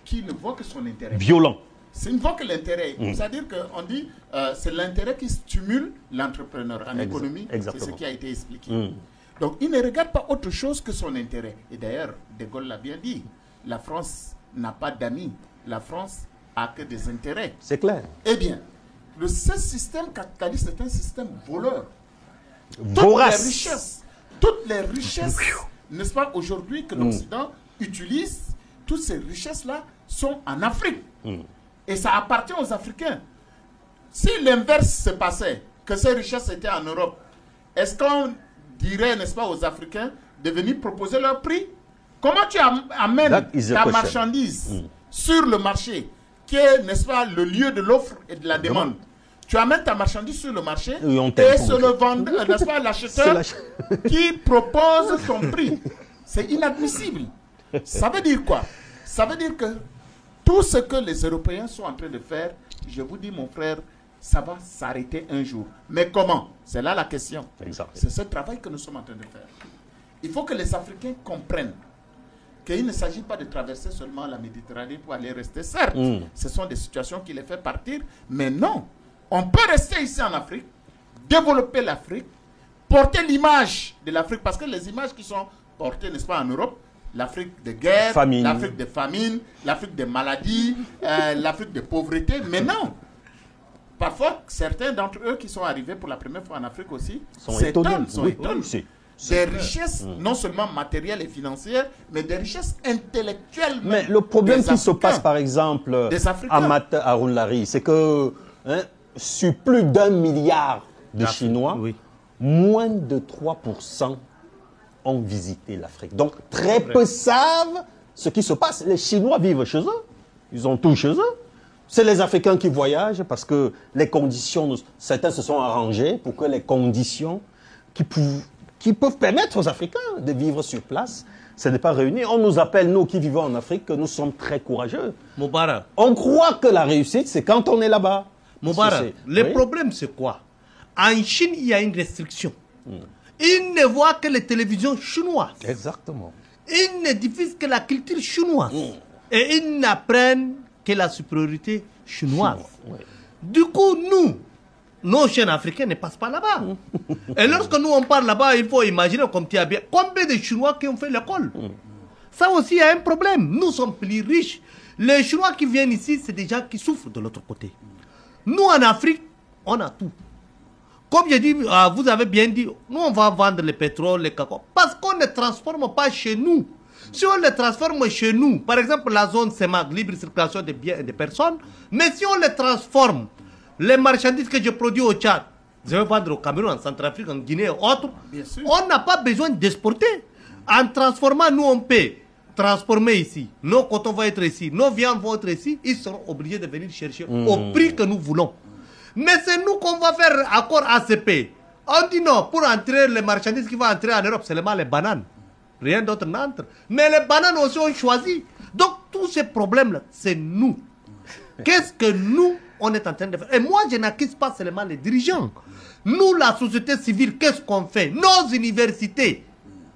qui ne voit que son intérêt. Violent. C'est une fois que l'intérêt, c'est-à-dire qu'on dit c'est l'intérêt qui stimule l'entrepreneur en économie, c'est ce qui a été expliqué. Donc il ne regarde pas autre chose que son intérêt. Et d'ailleurs, De Gaulle l'a bien dit, la France n'a pas d'amis, la France a que des intérêts. C'est clair. Eh bien, ce système capitaliste est un système voleur. Vorace. Toutes les richesses, n'est-ce pas, aujourd'hui que l'Occident utilise, toutes ces richesses-là sont en Afrique. Et ça appartient aux Africains. Si l'inverse se passait, que ces richesses étaient en Europe, est-ce qu'on dirait, n'est-ce pas, aux Africains de venir proposer leur prix? Comment tu amènes ta marchandise sur le marché, qui est, n'est-ce pas, le lieu de l'offre et de la demande? Tu amènes ta marchandise sur le marché et c'est le vendeur, n'est-ce pas, l'acheteur qui propose son prix. C'est inadmissible. Ça veut dire quoi? Ça veut dire que tout ce que les Européens sont en train de faire, je vous dis, mon frère, ça va s'arrêter un jour. Mais comment? C'est là la question. C'est ce travail que nous sommes en train de faire. Il faut que les Africains comprennent qu'il ne s'agit pas de traverser seulement la Méditerranée pour aller rester. Certes, ce sont des situations qui les fait partir, mais non. On peut rester ici en Afrique, développer l'Afrique, porter l'image de l'Afrique, parce que les images qui sont portées, n'est-ce pas, en Europe, l'Afrique de guerre, l'Afrique de famine, l'Afrique de maladies, l'Afrique de pauvreté, mais non. Parfois, certains d'entre eux qui sont arrivés pour la première fois en Afrique aussi s'étonnent, des richesses non seulement matérielles et financières, mais des richesses intellectuelles. Mais le problème qui se passe, par exemple, à Mat Haroun Lari, c'est que sur plus d'1 milliard de Chinois, moins de 3% ont visité l'Afrique. Donc, très peu savent ce qui se passe. Les Chinois vivent chez eux. Ils ont tout chez eux. C'est les Africains qui voyagent parce que les conditions, certains se sont arrangés pour que les conditions qui peuvent permettre aux Africains de vivre sur place, ce n'est pas réuni. On nous appelle, nous qui vivons en Afrique, que nous sommes très courageux. Moubarak. On croit que la réussite, c'est quand on est là-bas. Moubarak, le problème c'est quoi? En Chine, il y a une restriction. Ils ne voient que les télévisions chinoises. Exactement. Ils ne diffusent que la culture chinoise. Et ils n'apprennent que la supériorité chinoise. Du coup, nos jeunes africains ne passent pas là-bas. Et lorsque nous on parle là-bas, il faut imaginer comme tu as bien combien de Chinois qui ont fait l'école. Ça aussi, il y a un problème. Nous sommes plus riches. Les Chinois qui viennent ici, c'est des gens qui souffrent de l'autre côté. Nous, en Afrique, on a tout. Comme j'ai dit, vous avez bien dit, nous on va vendre le pétrole, le cacao, parce qu'on ne transforme pas chez nous. Si on les transforme chez nous, par exemple la zone CEMAC, libre circulation des biens et des personnes, mais si on les transforme, les marchandises que je produis au Tchad, je vais vendre au Cameroun, en Centrafrique, en Guinée et autres, on n'a pas besoin d'exporter. En transformant, nous on peut transformer ici, nos cotons vont être ici, nos viandes vont être ici, ils seront obligés de venir chercher au prix que nous voulons. Mais c'est nous qu'on va faire accord ACP. On dit non, pour entrer, les marchandises qui vont entrer en Europe, c'est seulement les bananes. Rien d'autre n'entre. Mais les bananes aussi ont choisi. Donc tous ces problèmes-là, c'est nous. Qu'est-ce que nous, on est en train de faire? Et moi, je n'accuse pas seulement les dirigeants. Nous, la société civile, qu'est-ce qu'on fait? Nos universités,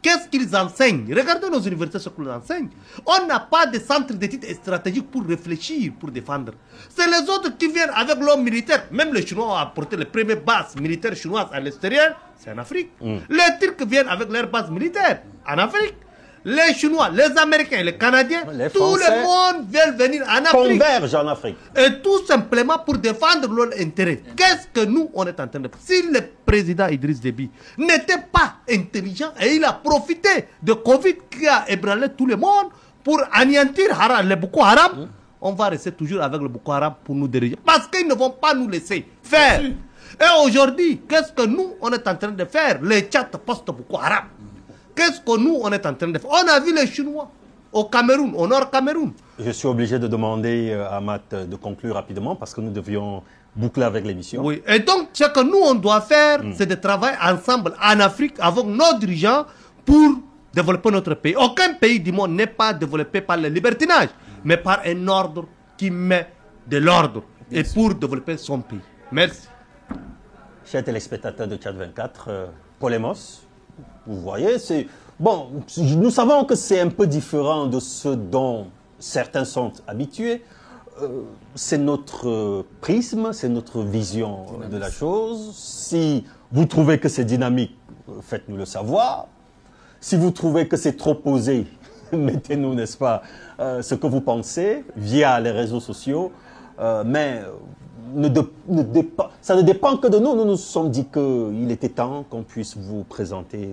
qu'est-ce qu'ils enseignent? Regardez nos universités, ce qu'ils enseignent. On n'a pas de centre d'études stratégiques pour réfléchir, pour défendre. C'est les autres qui viennent avec l'homme militaire. Même les Chinois ont apporté les premières bases militaires chinoises à l'extérieur, c'est en Afrique. Les Turcs viennent avec leurs bases militaires en Afrique. Les Chinois, les Américains, les Canadiens, tout le monde veut venir en Afrique. Convergent en Afrique. Et tout simplement pour défendre leurs intérêts. Qu'est-ce que nous, on est en train de faire? Si le président Idriss Déby n'était pas intelligent et il a profité de Covid qui a ébranlé tout le monde pour anéantir le Boko Haram, on va rester toujours avec le Boko Haram pour nous diriger. Parce qu'ils ne vont pas nous laisser faire. Et aujourd'hui, qu'est-ce que nous, on est en train de faire? Les chats post-Boko Haram. Qu'est-ce que nous, on est en train de faire? On a vu les Chinois au Cameroun, au Nord Cameroun. Je suis obligé de demander à Matt de conclure rapidement parce que nous devions boucler avec l'émission. Oui, et donc ce que nous, on doit faire, c'est de travailler ensemble en Afrique avec nos dirigeants pour développer notre pays. Aucun pays du monde n'est pas développé par le libertinage, mais par un ordre qui met de l'ordre et pour développer son pays. Merci. Chers téléspectateurs de Tchad 24, Polemos, vous voyez, c'est... Bon, nous savons que c'est un peu différent de ce dont certains sont habitués. C'est notre prisme, c'est notre vision de la chose. Si vous trouvez que c'est dynamique, faites-nous le savoir. Si vous trouvez que c'est trop posé, mettez-nous, n'est-ce pas, ce que vous pensez via les réseaux sociaux. Mais ça ne dépend que de nous. Nous nous sommes dit qu'il était temps qu'on puisse vous présenter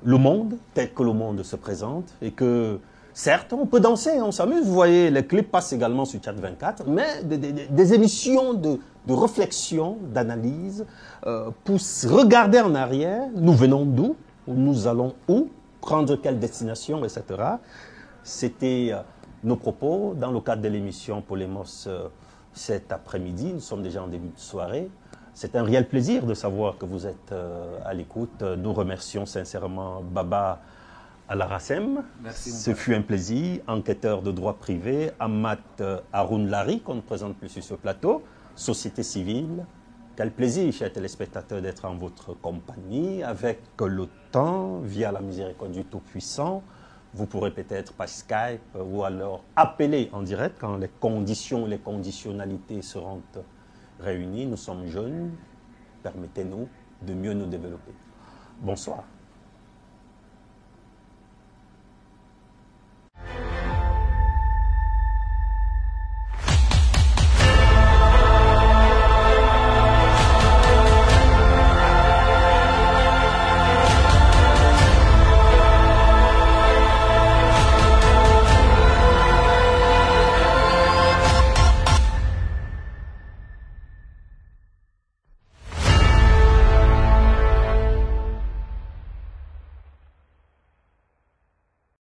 le monde tel que le monde se présente et que certes on peut danser, on s'amuse, vous voyez les clips passent également sur Tchad 24, mais des émissions de réflexion, d'analyse pour regarder en arrière, nous venons d'où, nous allons où, prendre quelle destination, etc. C'était nos propos dans le cadre de l'émission Polemos cet après-midi. Nous sommes déjà en début de soirée. C'est un réel plaisir de savoir que vous êtes à l'écoute. Nous remercions sincèrement Baba Alarassem. Merci. Ce fut un plaisir. Enquêteur de droit privé, Amat Haroun Lari, qu'on ne présente plus sur ce plateau. Société civile. Quel plaisir, chers téléspectateurs, d'être en votre compagnie avec le temps, via la miséricorde du Tout-Puissant. Vous pourrez peut-être par Skype ou alors appeler en direct quand les conditions, les conditionnalités seront réunies. Nous sommes jeunes, permettez-nous de mieux nous développer. Bonsoir.